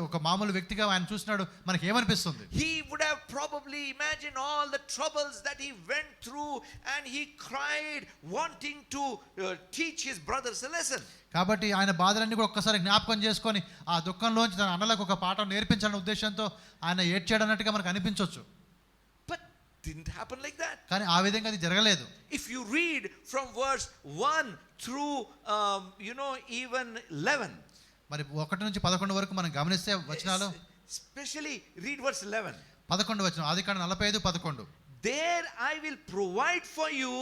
ఒక మామూలు వ్యక్తిగా ఆయన చూసినాడు, మనకి ఏమనిపిస్తుంది? He would have probably imagined all the troubles that he went through and he cried wanting to teach his brothers a lesson. కాబట్టి ఆయన బాధలన్నీ కూడా ఒక్కసారి జ్ఞాపకం చేసుకొని ఆ దుఃఖంలోంచి తన అన్నలకు ఒక పాఠం నేర్పించాలనే ఉద్దేశంతో ఆయన ఏడ్చాడు అన్నట్టుగా మనకు అనిపించవచ్చు. But didn't happen like that. కానీ ఆ విధంగా అది జరగలేదు. If you read from verse 1 through even 11, మరి 1 నుంచి 11 వరకు మనం గమనిస్తే వచనాలు, especially read verse 11. 11 వచనం, ఆదికాండం 45:11. There I will provide for you,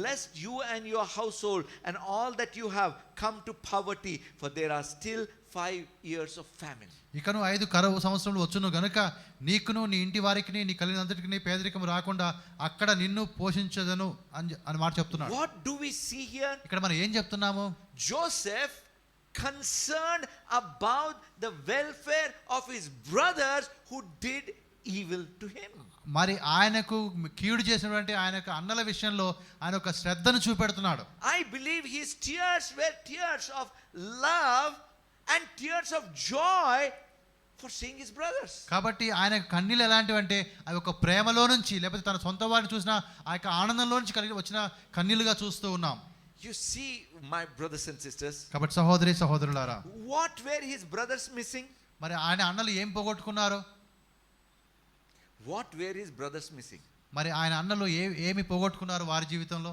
lest you and your household and all that you have come to poverty, for there are still 5 years of famine. ఇకను 5 కరువు సంవత్సరములు వచ్చును గనుక నీకును నీ ఇంటి వారికి నీ కలిగినంతటికి పేదరికం రాకుండా అక్కడ నిన్ను పోషించదను అని మాట చెప్తున్నాడు. What do we see here? ఇక్కడ మనం ఏం చెప్తున్నాము? Joseph concerned about the welfare of his brothers who did evil to him. మరి ఆయనకు కీడు చేసినటువంటి ఆయన అన్నల విషయంలో ఆయన ఒక శ్రద్ధను చూపెడుతున్నాడు. I believe his tears were tears of love and tears of joy for seeing his brothers. కాబట్టి ఆయన కన్నీళ్ళు ఎలాంటివంటే అవి ఒక ప్రేమలో నుంచి లేకపోతే తన సొంత వారిని చూసిన ఆ యొక్క ఆనందంలో నుంచి కలిగి వచ్చిన కన్నీళ్ళుగా చూస్తూ ఉన్నాం. You see, my brothers and sisters, కాబట్టి సహోదరి సహోదరులారా, what were his brothers missing? మరి ఆయన అన్నలు ఏం పోగొట్టుకున్నారు? What were his brothers missing? మరి ఆయన అన్నలు ఏమి పోగొట్టుకున్నారు వారి జీవితంలో?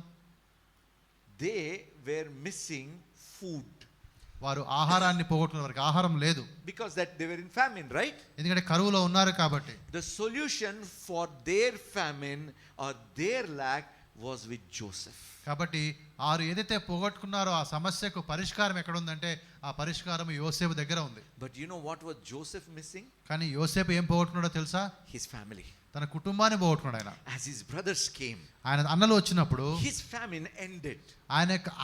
They were missing food. వారు ఆహారాన్ని పోగొట్టుకున్నారు. వారికి ఆహారం లేదు. Because that they were in famine, right? ఎందుకంటే కరువులో ఉన్నారు కాబట్టి. The solution for their famine or their lack was with Joseph. కాబట్టి వారు ఏదైతే పోగొట్టుకున్నారో ఆ సమస్యకు పరిష్కారం ఎక్కడ ఉందంటే ఆ పరిష్కారం యోసేపు దగ్గర ఉంది. But you know what was Joseph missing? కానీ యోసేపు ఏం పోగొట్టుకున్నాడో తెలుసా? His family. తన కుటుంబాన్ని పోగొట్టుకున్నాడు ఆయన. As his brothers came, ఆయన అన్నలు వచ్చినప్పుడు his famine ended.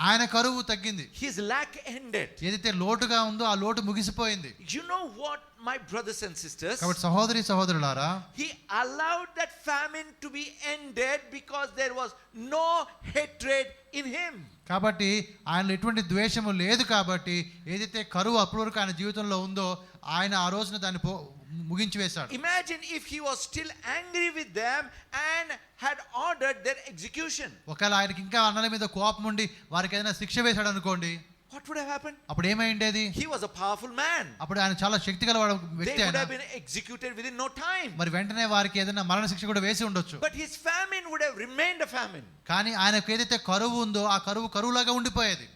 ఆయన కరువు తగ్గింది. His lack ended. ఏదైతే లోటుగా ఉందో ఆ లోటు ముగిసిపోయింది. You know what, my brothers and sisters? కాబట్టి సహోదరి సహోదరులారా, he allowed that famine to be ended because there was no hatred in him. కాబట్టి ఆయనలో ఎటువంటి ద్వేషము లేదు కాబట్టి ఏదైతే కరువు అప్పటి వరకు ఆయన జీవితంలో ఉందో ఆయన ఆ రోజున దాన్ని ముగించి వేశాడు. Imagine if he was still angry with them and had ordered their execution. ఒకవేళ ఆయనకి ఇంకా అన్నల మీద కోపం ఉండి వారికి ఏదైనా శిక్ష వేశాడు అనుకోండి, what would have happened? అప్పుడు ఏమైండేది? He was a powerful man. అప్పుడు ఆయన చాలా శక్తిగల వ్యక్తి. They would have been executed within no time. మరి వెంటనే వారికి ఏదైనా మరణ శిక్ష కూడా వేసి ఉండొచ్చు. But his famine would have remained a famine. కానీ ఆయనకు ఏదైతే కరువు ఉందో ఆ కరువులాగా ఉండిపోయేది.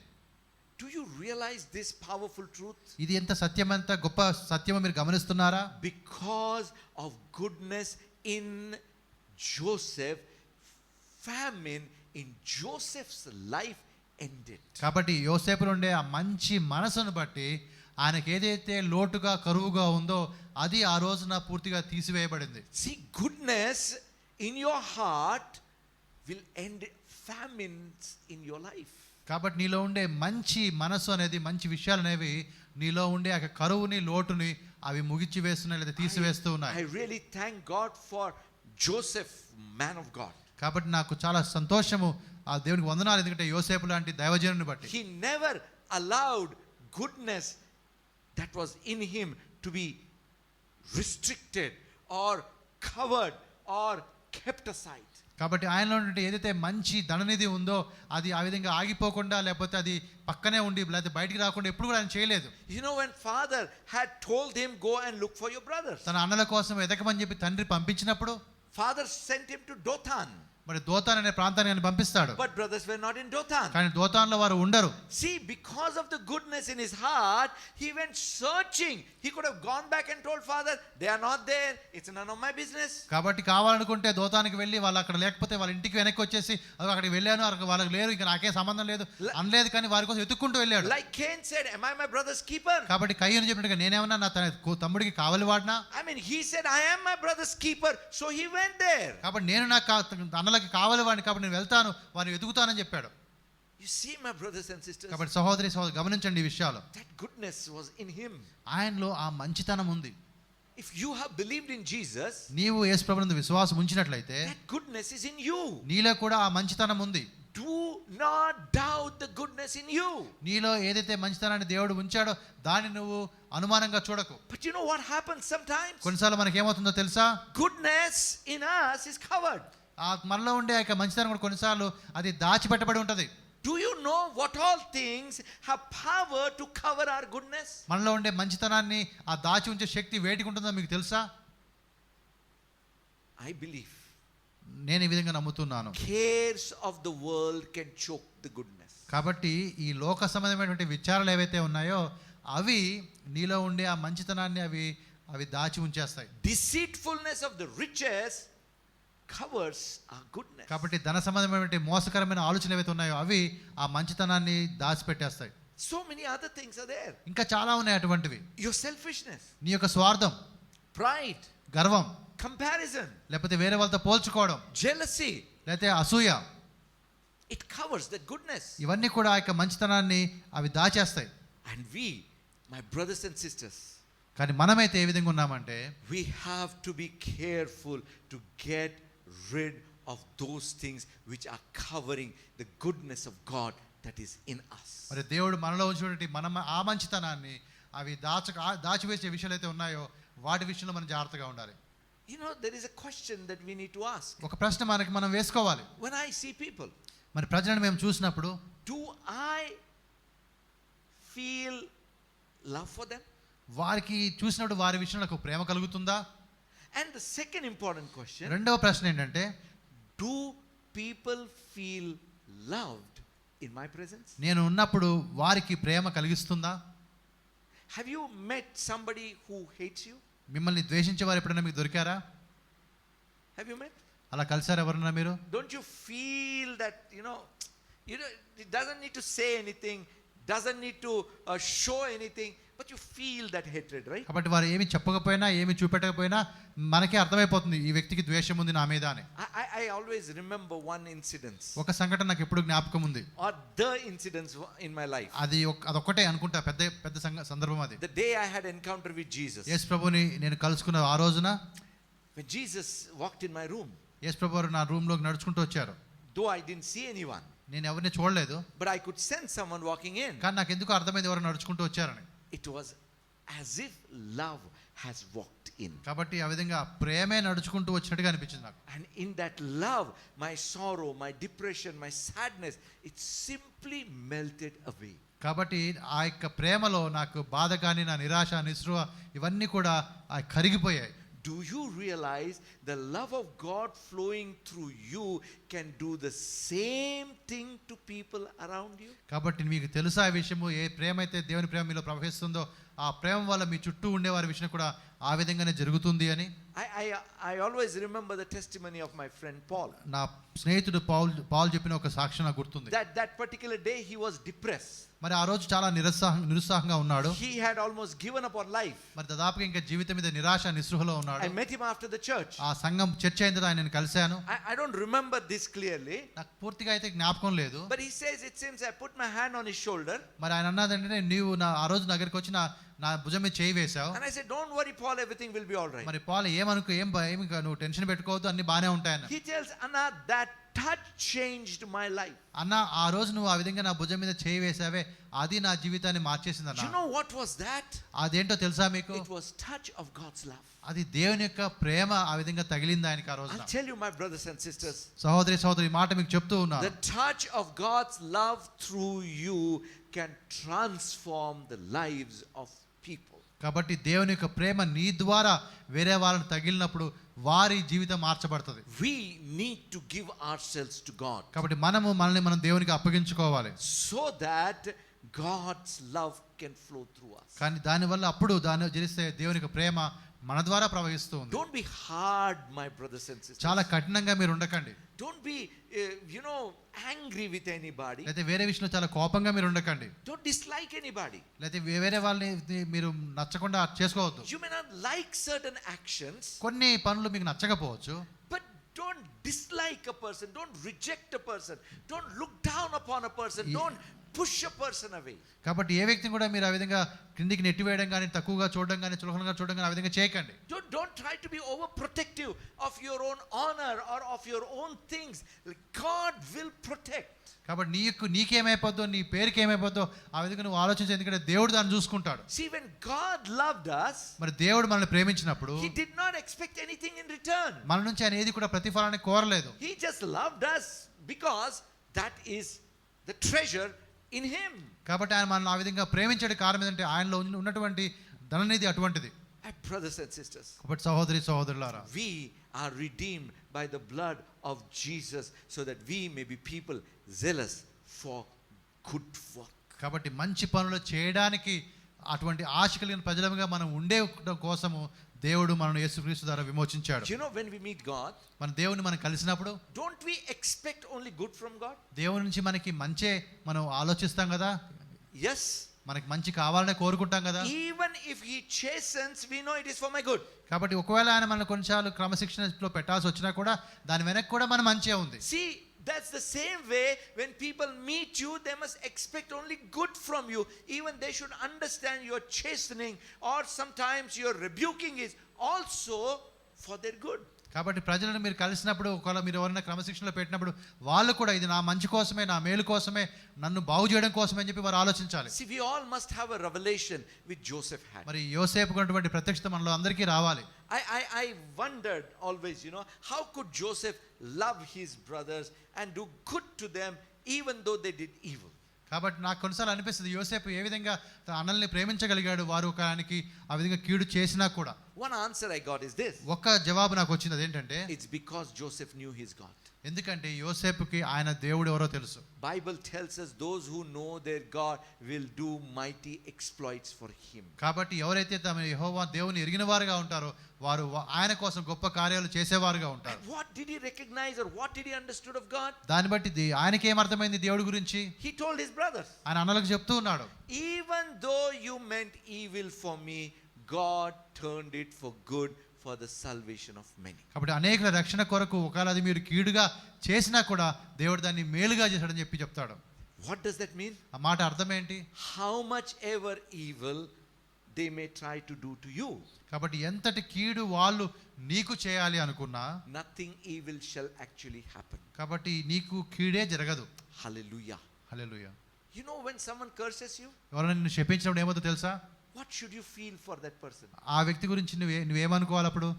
Do you realize this powerful truth? ఇది ఎంత సత్యమంత గొప్ప సత్యమో మీరు గమనిస్తున్నారా? Because of goodness in Joseph, famine in Joseph's life ended. కాబట్టి యోసేపులో ఉండే ఆ మంచి మనసును బట్టి ఆయనకి ఏదైతే లోటుగా కరువుగా ఉందో అది ఆ రోజున పూర్తిగా తీసివేయబడింది. See, goodness in your heart will end famines in your life. కాబట్టి నీలో ఉండే మంచి మనసు అనేది మంచి విషయాలు అనేవి నీలో ఉండే ఆ కరువుని లోటుని అవి ముగిచి వేస్తున్నాయి లేదా తీసివేస్తూ ఉన్నాయి. I really thank God for Joseph, man of God. కాబట్టి నాకు చాలా సంతోషము ఆ దేవునికి వందనాలు, ఎందుకంటే యోసేపు లాంటి దైవజనుని బట్టి. He never allowed goodness that was in him to be restricted or covered or kept aside. కాబట్టి ఆయనలో నుండి ఏదైతే మంచి ధననిధి ఉందో అది ఆ విధంగా ఆగిపోకుండా లేకపోతే అది పక్కనే ఉండి లేకపోతే బయటికి రాకుండా ఎప్పుడు కూడా ఆయన చేయలేదు. You know, when father had told him go and look for your brothers, తన అన్నల కోసం ఎదకమని చెప్పి తండ్రి పంపించినప్పుడు father sent him to Dothan. మరి దోతాన్ అనే ప్రాంతాన్ని ఆయన పంపిస్తాడు. But brothers were not in Dothan. కానీ దోతాన్లో వారు ఉండరు. See, because of the goodness in his heart, he went searching. He could have gone back and told father, they are not there, it's none of my business. కాబట్టి కావాలనుకుంటే దోతానికి వెళ్ళి వాళ్ళు అక్కడ లేకపోతే వాళ్ళ ఇంటికి వెనక్కి వచ్చేసి అక్కడికి వెళ్ళాను వాళ్ళకి లేరు ఇంకా నాకేం సంబంధం లేదు అనలేదు, కానీ వారి కోసం ఎత్తుక్కుంటూ వెళ్ళాడు. Like Cain said, am I my brother's keeper? కాబట్టి కయ్యను చెప్పినట్టుగా నేనేమన్నా నా తమ్ముడికి కావలి వాడినా? I mean, he said, I am my brother's keeper, so he went there. కాబట్టి నేను నా అన్నలకి కావాలి వాడిని కాబట్టి నేను వెళ్తాను వారిని వెతుకుతానని చెప్పాడు. You see, my brothers and sisters, కాబట్టి సహోదరి సహోదరు గమనించండి ఈ విషయాలు. that goodness was in him. ఆయనలో ఆ మంచితనం ఉంది. If you have believed in Jesus, నీవు యేసు ప్రభువునందు విశ్వాసం ఉంచినట్లయితే that goodness is in you. నీలో కూడా ఆ మంచితనం ఉంది. Do not doubt the goodness in you. నీలో ఏదైతే మంచితనాన్ని దేవుడు ఉంచాడో దాన్ని నువ్వు అనుమానంగా చూడకు. But you know what happens sometimes? కొన్నిసార్లు మనకి ఏమవుతుందో తెలుసా? Goodness in us is covered. ఆ మనలో ఉండే ఆ మంచితనం కూడా కొన్నిసార్లు అది దాచిపెట్టబడి ఉంటుంది. Do you know what all things have power to cover our goodness? మనలో ఉండే మంచితనాన్ని ఆ దాచి ఉంచే శక్తి వేటికి ఉంటుందో మీకు తెలుసా? I believe నేను ఈ విధంగా నమ్ముతున్నాను. cares of the world can choke the goodness. కాబట్టి ఈ లోక సంబంధమైనటువంటి విచారాలు ఏవైతే ఉన్నాయో అవి నీలో ఉండే ఆ మంచితనాన్ని అవి దాచి ఉంచేస్తాయి. Deceitfulness of the riches covers our goodness. కాబట్టి ధన సంబంధమైనటువంటి మోసకరమైన ఆలోచనలు ఏవైతే ఉన్నాయో అవి ఆ మంచితనాన్ని దాచిపెట్టేస్తాయి. So many other things are there. ఇంకా చాలా ఉన్నాయి అటువంటివి. Your selfishness, నీ యొక్క స్వార్థం, pride, గర్వం, comparison, లేకపోతే వేరే వాళ్ళతో పోల్చుకోవడం, jealousy. లేకపోతే అసూయ, It covers that goodness. ఇవన్నీ కూడా ఆ యొక్క మంచితనాన్ని అవి దాచేస్తాయి. And we, my brothers and sisters, కానీ మనమైతే ఏ విధంగా ఉన్నామంటే we have to be careful to get rid of those things which are covering the goodness of God that is in us. మరి దేవుడు మనలో ఉంచినటువంటి ఆ మంచితనాన్ని అవి దాచివేసే విషయాలు అయితే ఉన్నాయో వాటి విషయంలో మనం జాగ్రత్తగా ఉండాలి. You know, there is a question that we need to ask. ఒక ప్రశ్న మనం వేసుకోవాలి. When I see people, మరి ప్రజలను మేము చూసినప్పుడు do I feel love for them? వారికి చూసినప్పుడు వారి విషయంలో నాకు ప్రేమ కలుగుతుందా? And the second important question, రెండవ ప్రశ్న ఏంటంటే do people feel loved in my presence? నేను ఉన్నప్పుడు వారికి ప్రేమ కలిగిస్తుందా? Have you met somebody who hates you? మిమ్మల్ని ద్వేషించే వారు ఎప్పుడైనా మీకు దొరికారా? Have you met? అలా కలిసారా ఎవరన్నా మీరు? Don't you feel that, you know, it doesn't need to say anything, doesn't need to show anything, but you feel that hatred, right? కాబట్టి వారు ఏమి చెప్పకపోయినా ఏమి చూపెట్టకపోయినా మనకే అర్థమైపోతుంది ఈ వ్యక్తికి ద్వేషం ఉంది నా మీద అని. I always remember one incident, ఒక సంఘటన నాకు ఎప్పుడు జ్ఞాపకం ఉంది. or the incidents in my life. అదొక్కటే అనుకుంటా, పెద్ద సందర్భం అది. The day I had encounter with Jesus. యేసు ప్రభుని నేను కలుసుకున్న ఆ రోజున When Jesus walked in my room, యేసు ప్రభు నా రూమ్ లోకి నడుచుకుంటూ వచ్చారు. though I didn't see anyone, నేను ఎవరిని చూడలేదు, but I could sense someone walking in. కానీ నాకు ఎందుకు అర్థమైంది ఎవరు నడుచుకుంటూ వచ్చారని. It was as if love has walked in. కాబట్టి ఆ విధంగా ప్రేమే నడుచుకుంటూ వచ్చినట్టుగా అనిపించింది నాకు. And in that love, my sorrow, my depression, my sadness, it simply melted away. కాబట్టి ఆ యొక్క ప్రేమలో నాకు బాధ కానీ నా నిరాశ నిస్పృహ ఇవన్నీ కూడా కరిగిపోయాయి. Do you realize the love of God flowing through you can do the same thing to people around you? కాబట్టి మీకు తెలుసా ఈ విషయము, ఏ ప్రేమ అయితే దేవుని ప్రేమ మీలో ప్రవహిస్తుందో ఆ ప్రేమ వల్ల మీ చుట్టూ ఉండే వారి విషయం కూడా ఆ విధంగానే జరుగుతుంది అని. I always remember the testimony of my friend Paul. నా స్నేహితుడు పాల్ చెప్పిన ఒక సాక్ష్యం నాకు గుర్తుంది. That particular day he was depressed. మరి ఆ రోజు చాలా నిరుత్సాహంగా ఉన్నాడు. He had almost given up on life. మరి దాదాపుగా ఇంకా జీవితం మీద నిరాశ నిస్పృహలో ఉన్నాడు. I met him after the church. ఆ సంఘం చర్చ అయిన తర్వాత నేను కలిశాను. I don't remember this clearly. నాకు పూర్తిగా అయితే జ్ఞాపకం లేదు. But he says, it seems I put my hand on his shoulder. మరి ఆయన అన్నదంటే నీవు ఆ రోజు దగ్గరికి వచ్చి నా భుజం మీద చేయి వేశావు. And I said, don't worry Paul, everything will be all right. మరి పాల్ ఏమి నువ్వు టెన్షన్ పెట్టుకోవద్దు, అన్ని బానే ఉంటాయన్న. He tells Anna, that touch changed my life. అన్న ఆ రోజు నువ్వు ఆ విధంగా నా భుజం మీద చేయి వేసావే అది నా జీవితాన్ని మార్చేసింది అన్న. You know what was that? అదేంటో తెలుసా మీకు? It was touch of God's love. అది దేవుని యొక్క ప్రేమ ఆ విధంగా తగిలింది ఆయనకి ఆ రోజు. I'll tell you my brothers and sisters. సహోదరి మాట మీకు చెప్తూ ఉన్నా. The touch of God's love through you can transform the lives of people. కాబట్టి దేవుని యొక్క ప్రేమ నీ ద్వారా వేరే వాళ్ళని తగిలినప్పుడు వారి జీవితం మార్చబడుతుంది. We need to give ourselves to God. కాబట్టి మనల్ని మనం దేవునికి అప్పగించుకోవాలి. So that God's love can flow through us. కానీ దానివల్ల అప్పుడు దాన్ని జరిగితే దేవుని యొక్క ప్రేమ మన ద్వారా ప్రవహిస్తూ ఉంది. Don't be hard, my brothers and sisters. చాలా కఠినంగా మీరు ఉండకండి. Don't be angry with anybody. లేకపోతే వేరే విషయంలో చాలా కోపంగా మీరు ఉండకండి. Don't dislike anybody. లేకపోతే వేరే వాళ్ళని మీరు నచ్చకుండా చేసుకోవద్దు. You may not like certain actions. కొన్ని పనులు మీకు నచ్చకపోవచ్చు. But don't dislike a person, don't reject a person, don't look down upon a person, don't push a person away. కాబట్టి ఏ వ్యక్తిని కూడా మీరు ఆ విధంగా కిందికి నెట్టివేయడం కానీ తక్కువగా చూడడం కానీ చులకనగా చూడడం కానీ ఆ విధంగా చేయకండి. Don't try to be overprotective of your own honor or of your own things. God will protect. కాబట్టి నీకేమైపోద్దో నీ పేరుకి ఏమైపోద్దో ఆ విధంగా నువ్వు ఆలోచించు, ఎందుకంటే దేవుడు దాన్ని చూసుకుంటాడు. See, when God loved us, మరి దేవుడు మనల్ని ప్రేమించినప్పుడు He did not expect anything in return. మన నుంచి ఆయన ఏది కూడా ప్రతిఫలాన్ని కోరలేదు. He just loved us because that is the treasure in Him. కాబట్టి ఆయన మనల్ని ఆ విధంగా ప్రేమించే కారణం ఏంటంటే ఆయనలో ఉన్నటువంటి ధననిధి అటువంటిది. Brothers and sisters, కాబట్టి సహోదరులారా, we are redeemed by the blood of Jesus so that we may be people zealous for good work. కాబట్టి మంచి పనులు చేయడానికి అటువంటి ఆశ కలిగిన ప్రజలుగా మనం ఉండే కోసము దేవుడు మనల్ని యేసుక్రీస్తు ద్వారా విమోచించాడు. You know, when we meet God, మన దేవుని మనం కలిసినప్పుడు don't we expect only good from God? దేవుని నుంచి మనకి మంచే మనం ఆలోచిస్తాం కదా. Yes. మనకి మంచి కావాలనే కోరుకుంటాం కదా. Even if he chastens, we know it is for my good. కాబట్టి ఒకవేళ ఆయన మన కొన్నిసార్లు క్రమశిక్షణలో పెట్టాల్సి వచ్చినా కూడా దాని వెనక కూడా మన మంచే ఉంది. See, that's the same way when people meet you, they must expect only good from you. Even they should understand your chastening or sometimes your rebuking is also for their good. కాబట్టి ప్రజలను మీరు కలిసినప్పుడు ఒకవేళ మీరు ఎవరైనా క్రమశిక్షణలో పెట్టినప్పుడు వాళ్ళు కూడా ఇది నా మంచి కోసమే, నా మేలు కోసమే, నన్ను బాగు చేయడం కోసమే అని చెప్పి వారు ఆలోచించాలి. See, we all must have a revelation which Joseph had. మరి యోసేపుకు ఉన్నటువంటి ప్రత్యక్షత మనలో అందరికీ రావాలి. I wondered always, how could Joseph love his brothers and do good to them even though they did evil? కాబట్టి నాకు కొన్నిసార్లు అనిపిస్తుంది యోసేపు ఏ విధంగా తన అన్నల్ని ప్రేమించగలిగాడు, వారు ఒకనికి ఆ విధంగా కీడు చేసినా కూడా. One answer I got is this. ఒక జవాబు నాకు వచ్చింది, అదేంటంటే It's because Joseph knew his God. ఎందుకంటే యోసేపుకి ఆయన దేవుడు ఎవరో తెలుసు. Bible tells us those who know their God will do mighty exploits for him. కాబట్టి ఎవరైతే తమ యెహోవా దేవుని ఎరిగిన వారుగా ఉంటారో వారు ఆయన కోసం గొప్ప కార్యాలు చేసేవారుగా ఉంటారు. What did he recognize or what did he understood of God? దాన్ని బట్టి ఆయనకి ఏమర్థమైంది దేవుడి గురించి? He told his brothers, ఆయన అన్నలకు చెప్తూ ఉన్నాడు, even though you meant evil for me, God turned it for good for the salvation of many. కాబట్టి అనేకుల రక్షణ కొరకు ఒకవేళ అది మీరు కీడుగా చేసినా కూడా దేవుడు దాన్ని మేలుగా చేశాడని చెప్పి చెప్తాడు. What does that mean? ఆ మాట అర్థం ఏంటి? How much ever evil they may try to do to you, కాబట్టి ఎంతటి కీడు వాళ్ళు నీకు చేయాలి అనుకున్నా nothing evil shall actually happen. కాబట్టి నీకు కీడే జరగదు. Hallelujah. Hallelujah. When someone curses you, ఎవరైనా నిన్ను శపించినప్పుడు ఏమవుతుందో తెలుసా? what should you feel for that person? ఆ వ్యక్తి గురించి నువ్వేమనుకోవాలి అప్పుడు?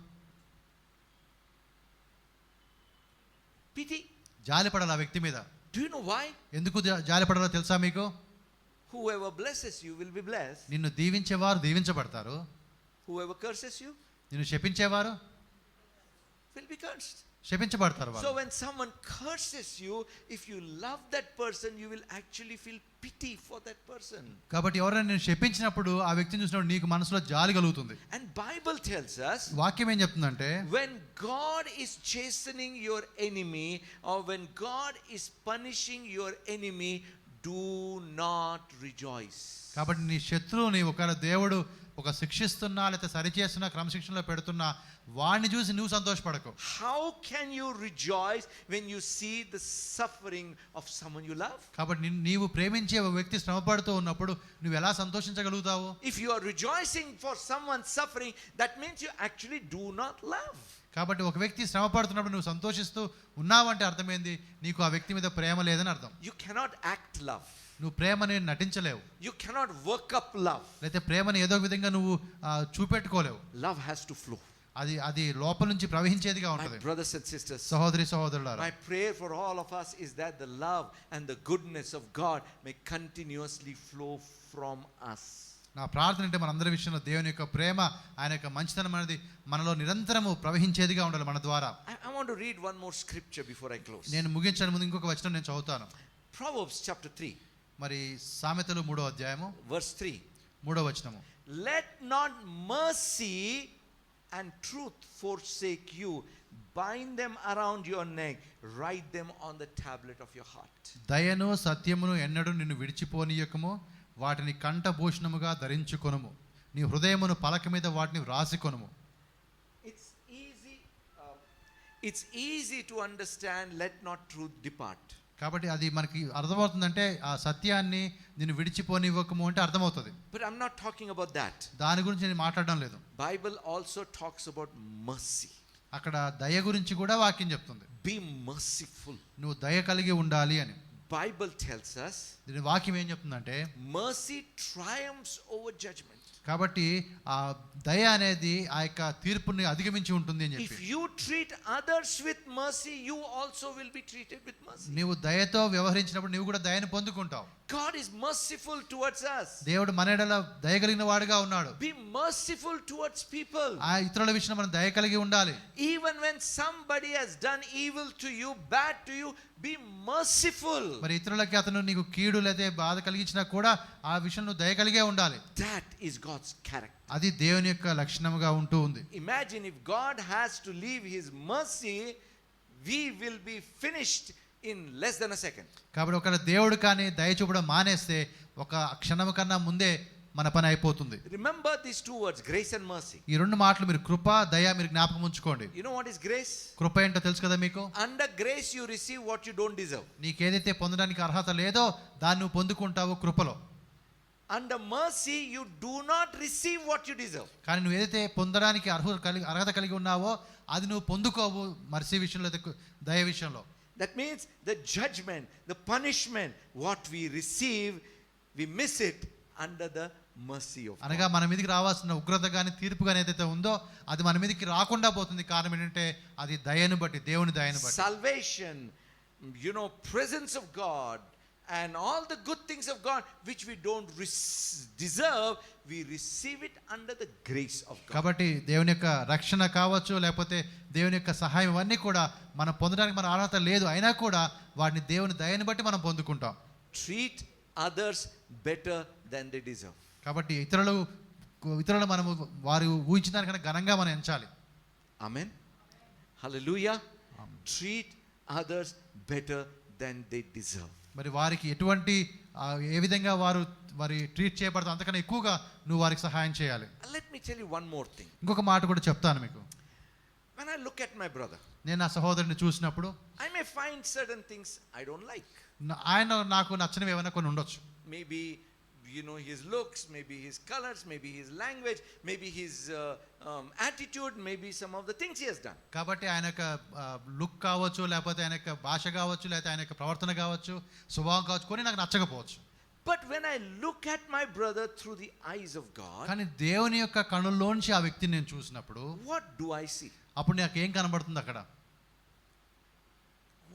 Pity. జాలిపడాలి ఆ వ్యక్తి మీద. Do you know why? ఎందుకు జాలిపడాలో తెలుసా మీకు? Whoever blesses you will be blessed. నిన్ను దీవించేవారు దీవించబడతారు. Whoever curses you నిన్ను శపించేవారు will be cursed. శపించబడతారు So వాళ్ళు. when someone curses you, if you love that person, you will actually feel pity for that person. కాబట్టి ఎవరైనా నేను శపించినప్పుడు ఆ వ్యక్తిని చూసినప్పుడు నీకు మనసులో జాలి కలుగుతుంది. And Bible tells us, వాక్యం ఏం చెప్తుందంటే when God is chastening your enemy or when God is punishing your enemy, do not rejoice. కాబట్టి నీ శత్రువుని ఒకవేళ దేవుడు ఒక శిక్షిస్తున్నా లేకపోతే సరిచేస్తున్నా క్రమశిక్షణలో పెడుతున్నా వాడిని చూసి నువ్వు సంతోషపడకు. How can you rejoice when you see the suffering of someone you love? కాబట్టి నీవు ప్రేమించే ఒక వ్యక్తి శ్రమపడుతూ ఉన్నప్పుడు నువ్వు ఎలా సంతోషించగలుగుతావు? If you are rejoicing for someone suffering, that means you actually do not love. కాబట్టి ఒక వ్యక్తి శ్రమ పడుతున్నప్పుడు నువ్వు సంతోషిస్తూ ఉన్నావంటే అర్థమైంది నీకు ఆ వ్యక్తి మీద ప్రేమ లేదని అర్థం. You cannot act love. నువ్వు ప్రేమని నటించలేవు. You cannot work up love. లేకపోతే ప్రేమని ఏదో విధంగా నువ్వు చూపెట్టుకోలేవు. Love has to flow. అది లోపల నుంచి ప్రవహించేదిగా ఉంటుంది. My brothers and sisters, సహోదరి సహోదరులారా, my prayer for all of us is that the love and the goodness of God may continuously flow from us. నా ప్రార్థన అంటే మనందరి విషయంలో దేవుని యొక్క ప్రేమ ఆయన యొక్క మంచితనం అనేది మనలో నిరంతరము ప్రవహించేదిగా ఉండాలి మన ద్వారా. I want to read one more scripture before I close. నేను ముగించడానికి ముందు ఇంకొక వచనం నేను చదువుతాను. Proverbs chapter 3. మరి సామెతలు 3వ అధ్యాయము verse 3. 3వ వచనము. Let not mercy and truth forsake you. Bind them around your neck. Write them on the tablet of your heart. దయను సత్యమును ఎన్నడూ నిన్ను విడిచిపోనీయకము. వాటిని కంఠభూషణముగా ధరించుకొనుము. నీ హృదయమును పలక మీద వాటిని వ్రాసికొనుము. It's easy to understand, let not truth depart. కాబట్టి అది మనకి అర్థమవుతుందంటే ఆ సత్యాన్ని నిన్ను విడిచిపోనివ్వకము అంటే అర్థమవుతుంది. But I'm not talking about that. దాని గురించి నేను మాట్లాడడం లేదు. Bible also talks about mercy. అక్కడ దయ గురించి కూడా వాక్యం చెప్తుంది. Be merciful. నువ్వు దయ కలిగి ఉండాలి అని. Bible tells us, దీని వాక్యం ఏం చెప్తుందంటే mercy triumphs over judgment. కాబట్టి ఆ దయ అనేది ఆ యొక్క తీర్పుని అధిగమించి ఉంటుంది అని చెప్పి. If you treat others with mercy, you also will be treated with mercy. నీవు దయతో వ్యవహరించినప్పుడు నీవు కూడా దయను పొందుకుంటావు. God is merciful towards us. దేవుడు మన ఎడల దయ కలిగిన వాడుగా ఉన్నాడు. Be merciful towards people. ఆ ఇతరుల విషయంలో మనం దయ కలిగి ఉండాలి. Even when somebody has done evil to you, bad to you, be merciful. మరి ఇతరులకి అతను నీకు కీడు లేదా బాధ కలిగించినా కూడా ఆ విషయంలో దయ కలిగే ఉండాలి. That is God's character. అది దేవుని యొక్క లక్షణముగా ఉంటూ ఉంది. Imagine if God has to leave his mercy, we will be finished in less than a second. కాబట్టి ఒకవేళ దేవుడు కానీ దయ చూపడం మానేస్తే ఒక క్షణం కన్నా ముందే మన పని అయిపోతుంది. Remember these two words, grace and mercy. ఈ రెండు మాటలు మీరు కృప దయ మీరు జ్ఞాపకం ఉంచుకోండి. You know what is grace? కృప ఏంటో తెలుసు కదా మీకు? Under grace you receive what you don't deserve. నీకు ఏదైతే పొందడానికి అర్హత లేదో దాన్ని నువ్వు పొందుకుంటావు కృపలో. Under mercy you do not receive what you deserve. కానీ నువ్వు ఏదైతే పొందడానికి అర్హత కలిగి ఉన్నావో అది నువ్వు పొందుకోవు మర్సీ విషయంలో దయ విషయంలో. That means the judgment, the punishment, what we receive, we miss it under the mercy of God. అనగా మన మీదకి రావాల్సిన ఉగ్రత కానీ తీర్పు కానీ ఏదైతే ఉందో అది మన మీదకి రాకుండా పోతుంది. కారణం ఏంటంటే అది దయను బట్టి, దేవుని దయను బట్టి. Salvation, presence of God and all the good things of God which we don't deserve, we receive it under the grace of God. కాబట్టి దేవుని యొక్క రక్షణ కావచ్చు లేకపోతే దేవుని యొక్క సహాయం అన్నీ కూడా మనం పొందడానికి మన అర్హత లేదు అయినా కూడా వాటిని దేవుని దయను బట్టి మనం పొందుకుంటాం. Treat others better than they deserve. కాబట్టి ఇతరులు మనము వారు ఊహించిన దానికన్నా ఘనంగా మనం ఎంచాలి. Amen. Hallelujah. Treat others better than they deserve. మరి వారికి ఎటువంటి ఏ విధంగా వారి ట్రీట్ చేయబడతారు అంతకన్నా ఎక్కువగా నువ్వు వారికి సహాయం చేయాలి. Let me tell you one more thing. ఇంకొక మాట కూడా చెప్తాను మీకు. When I look at my brother, నేను నా సహోదరుని చూసినప్పుడు I may find certain things I don't like. ఆయన నాకు నచ్చనివి ఏమైనా కొన్ని ఉండొచ్చు. Maybe his looks, maybe his colors, maybe his language, maybe his attitude, maybe some of the things he has done. కాబట్టి ఆయన యొక్క లుక్ కావచ్చు లేకపోతే ఆయన యొక్క భాష కావచ్చు లేకపోతే ఆయన యొక్క ప్రవర్తన కావచ్చు స్వభావం కావచ్చు కొన్ని నాకు నచ్చకపోవచ్చు. But when I look at my brother through the eyes of God, కానీ దేవుని యొక్క కనుల్లోంచి ఆ వ్యక్తిని నేను చూసినప్పుడు what do I see? అప్పుడు నాకేం కనబడుతుంది అక్కడ?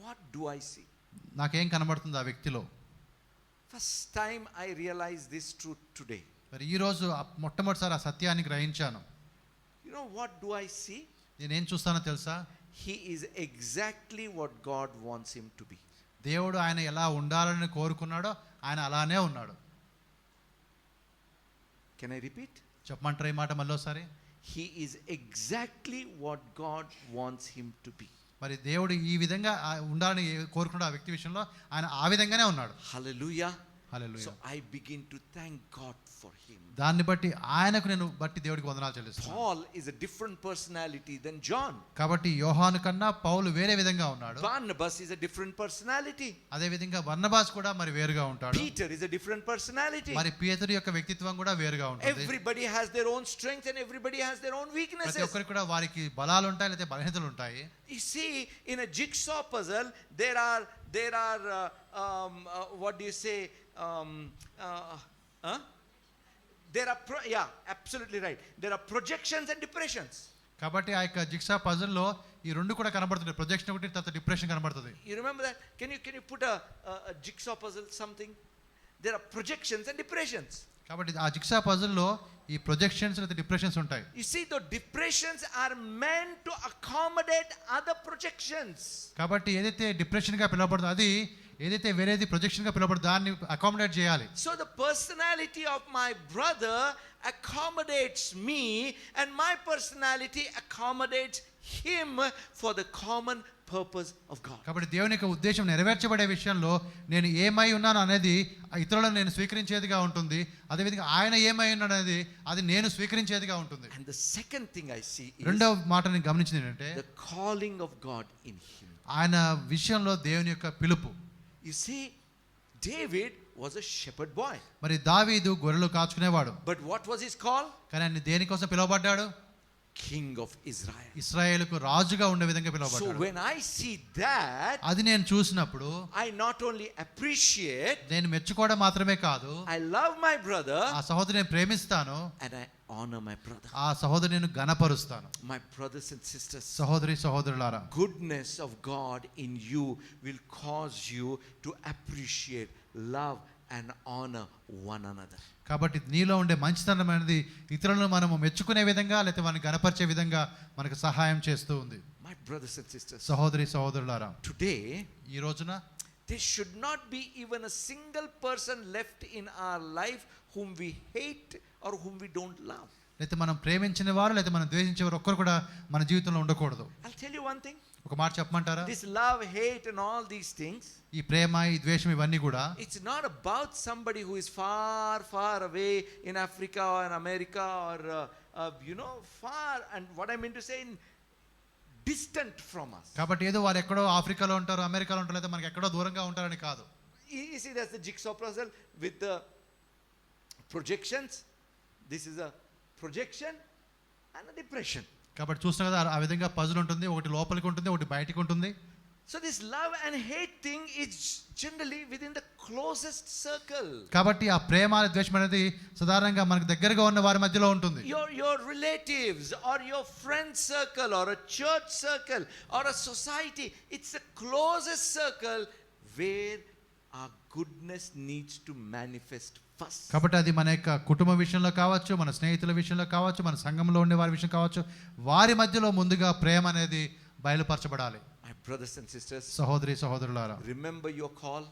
What do I see? నాకేం కనబడుతుంది ఆ వ్యక్తిలో? First time I realized this truth today. మరి ఈ రోజు మొట్టమొదటిసారి ఆ సత్యాన్ని గ్రహించాను. What do I see? నేనేం చూస్తానో తెలుసా? He is exactly what God wants him to be. దేవుడు ఆయన ఎలా ఉండాలని కోరుకున్నాడో ఆయన అలానే ఉన్నాడు. Can I repeat? చెప్పమంటారా ఈ మాట మళ్ళోసారి? He is exactly what God wants him to be. మరి దేవుడు ఈ విధంగా ఉండాలని కోరుకున్నాడు ఆ వ్యక్తి విషయంలో ఆయన ఆ విధంగానే ఉన్నాడు. Hallelujah. Hallelujah. So I begin to thank God for him. దాన్ని బట్టి ఆయనకు నేను బట్టి దేవుడికి వందనాలు చెల్లిస్తాను. Paul is a different personality than John. కాబట్టి యోహాను కన్నా పౌలు వేరే విధంగా ఉన్నాడు. Barnabas is a different personality. అదే విధంగా బర్నబాస్ కూడా మరి వేరుగా ఉంటాడు. Peter is a different personality. మరి పేతురు యొక్క వ్యక్తిత్వం కూడా వేరుగా ఉంటుంది. Everybody has their own strength and everybody has their own weaknesses. ప్రతి ఒక్కరికి కూడా వారికి బలాలు ఉంటాయి లేదా బలహీనతలు ఉంటాయి. You see, in a jigsaw puzzle there are what do you say, absolutely right, there are projections and depressions. కాబట్టి ఆ యొక్క జిగ్సా పజిల్ లో ఈ రెండు కూడా కనబడుతుంది. ప్రొజెక్షన్ ఒకటి తర్వాత డిప్రెషన్ కనబడుతుంది. You remember that? Can you put a jigsaw puzzle something? There are projections and depressions. కాబట్టి ఆ జిగ్సా పజిల్ లో ఈ ప్రొజెక్షన్స్ లేదా డిప్రెషన్స్ ఉంటాయి. You see, the depressions are meant to accommodate other projections. కాబట్టి ఏదైతే డిప్రెషన్ గా పిలువబడుతుందో అది ఏదైతే వేరేది ప్రొజెక్షన్ గా పిలువబడుతుందో దాన్ని అకామిడేట్ చేయాలి. So the personality of my brother accommodates me and my personality accommodates him for the common purpose of God. కాబట్టి దేవుని యొక్క ఉద్దేశం నెరవేర్చబడే విషయంలో నేను ఏమై ఉన్నాను అనేది ఇతరులను నేను స్వీకరించేదిగా ఉంటుంది. అదేవిధంగా ఆయన ఏమై ఉన్నాడు అనేది అది నేను స్వీకరించేదిగా ఉంటుంది. And the second thing I see is రెండవ మాట నేను గమనించింది ఏంటంటే the calling of God in him. ఆయన విషయంలో దేవుని యొక్క పిలుపు. You see, David was a shepherd boy. మరి దావీదు గొర్రెలు కాచుకునేవాడు. But what was his call? కానీ ఆయన దేనికోసం పిలువబడ్డాడు? King of Israel. ఇశ్రాయేలుకు రాజుగా ఉండే విధంగా So పిలువబడ్డాడు. when I see that, అది నేను చూసినప్పుడు I not only appreciate, నేను మెచ్చుకోవడం మాత్రమే కాదు I love my brother ఆ సహోదరుని నేను ప్రేమిస్తాను, and I honor my brother. ఆ సహోదరుని నేను ఘనపరుస్తాను. My brothers and sisters, సహోదరులారా, goodness of God in you will cause you to appreciate, love and honor one another. కాబట్టి నీలో ఉండే మంచితనం అనేది ఇతరులను మనము మెచ్చుకునే విధంగా లేకపోతే వారిని గణపరిచే విధంగా మనకు సహాయం చేస్తూ ఉంది. My brothers and sisters, సహోదరులారా, today ఈ రోజున there should not be even a single person left in our life whom we hate or whom we don't love. లేకపోతే మనం ప్రేమించిన వారు లేకపోతే మనం ద్వేషించే వారు ఒక్కరు కూడా మన జీవితంలో ఉండకూడదు. I'll tell you one thing. ఒక మాట చెప్పమంటారా? This love, hate and all these things, ఈ ప్రేమ, ఈ ద్వేషం ఇవన్నీ కూడా it's not about somebody who is far, far away in Africa or in America or, far, and what I mean to say, distant from us. కాబట్టి ఏదో వారు ఎక్కడో ఆఫ్రికాలో ఉంటారు, అమెరికాలో ఉంటారు, లేదా మనకి ఎక్కడో దూరంగా ఉంటారని కాదు. You see, that's the jigsaw puzzle with the projections. This is a projection and a depression. కాబట్టి చూస్తున్నా కదా ఆ విధంగా పజిల్ ఉంటుంది, ఒకటి లోపలికి ఉంటుంది, ఒకటి బయటికి ఉంటుంది. So this love and hate thing is generally within the closest circle. కాబట్టి ఆ ప్రేమ ద్వేషం అనేది సాధారణంగా మనకు దగ్గరగా ఉన్న వారి మధ్యలో ఉంటుంది. Your relatives or your friend circle or a church circle or a society, it's the closest circle where our goodness needs to manifest first. కాబట్టి అది మన యొక్క కుటుంబ విషయంలో కావచ్చు, మన స్నేహితుల విషయంలో కావచ్చు, మన సంఘంలో ఉండే వారి విషయం కావచ్చు, వారి మధ్యలో ముందుగా ప్రేమ అనేది బయలుపరచబడాలి. My brothers and sisters, సహోదరి సహోదరులారా, remember your call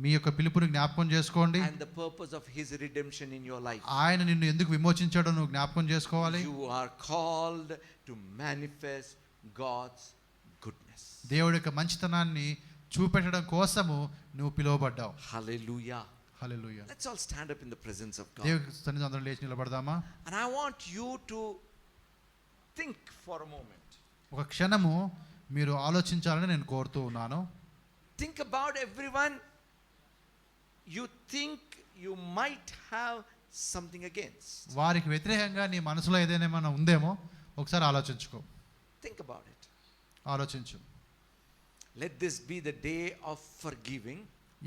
మీ యొక్క పిలుపుని జ్ఞాపకం చేసుకోండి. and the purpose of his redemption in your life. ఆయన నిన్ను ఎందుకు విమోచించాడో నువ్వు జ్ఞాపకం చేసుకోవాలి. You are called to manifest God's goodness. దేవుడి యొక్క మంచితనాన్ని చూపెట్టడం కోసము నువ్వు పిలువబడ్డావు. Hallelujah. Hallelujah. Let's all stand up in the presence of God. దేవుని సన్నిధిలో అందరం లేచి నిలబడదామా? And I want you to think for a moment. ఒక క్షణము మీరు ఆలోచించాలని నేను కోరుతూ ఉన్నాను. Think about everyone you think you might have something against. వారికి వ్యతిరేకంగా నీ మనసులో ఏదైనా ఉందేమో ఒకసారి ఆలోచించుకో. Think about it. ఆలోచించు. Let this be the day of forgiving.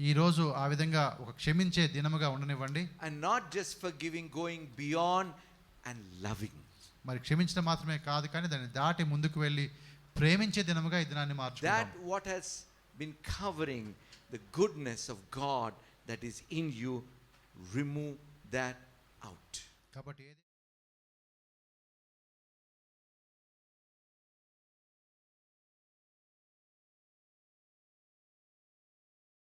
ఈ రోజు ఆ విధంగా ఒక క్షమించే దినముగా ఉండనివ్వండి. And not just forgiving, going beyond and loving. మరి క్షమించడం మాత్రమే కాదు, కానీ దాన్ని దాటి ముందుకు వెళ్ళి ప్రేమించే దినముగా ఈ దినాన్ని మార్చుకుందాం. That what has been covering the goodness of God that is in you, remove that out. కాబట్టి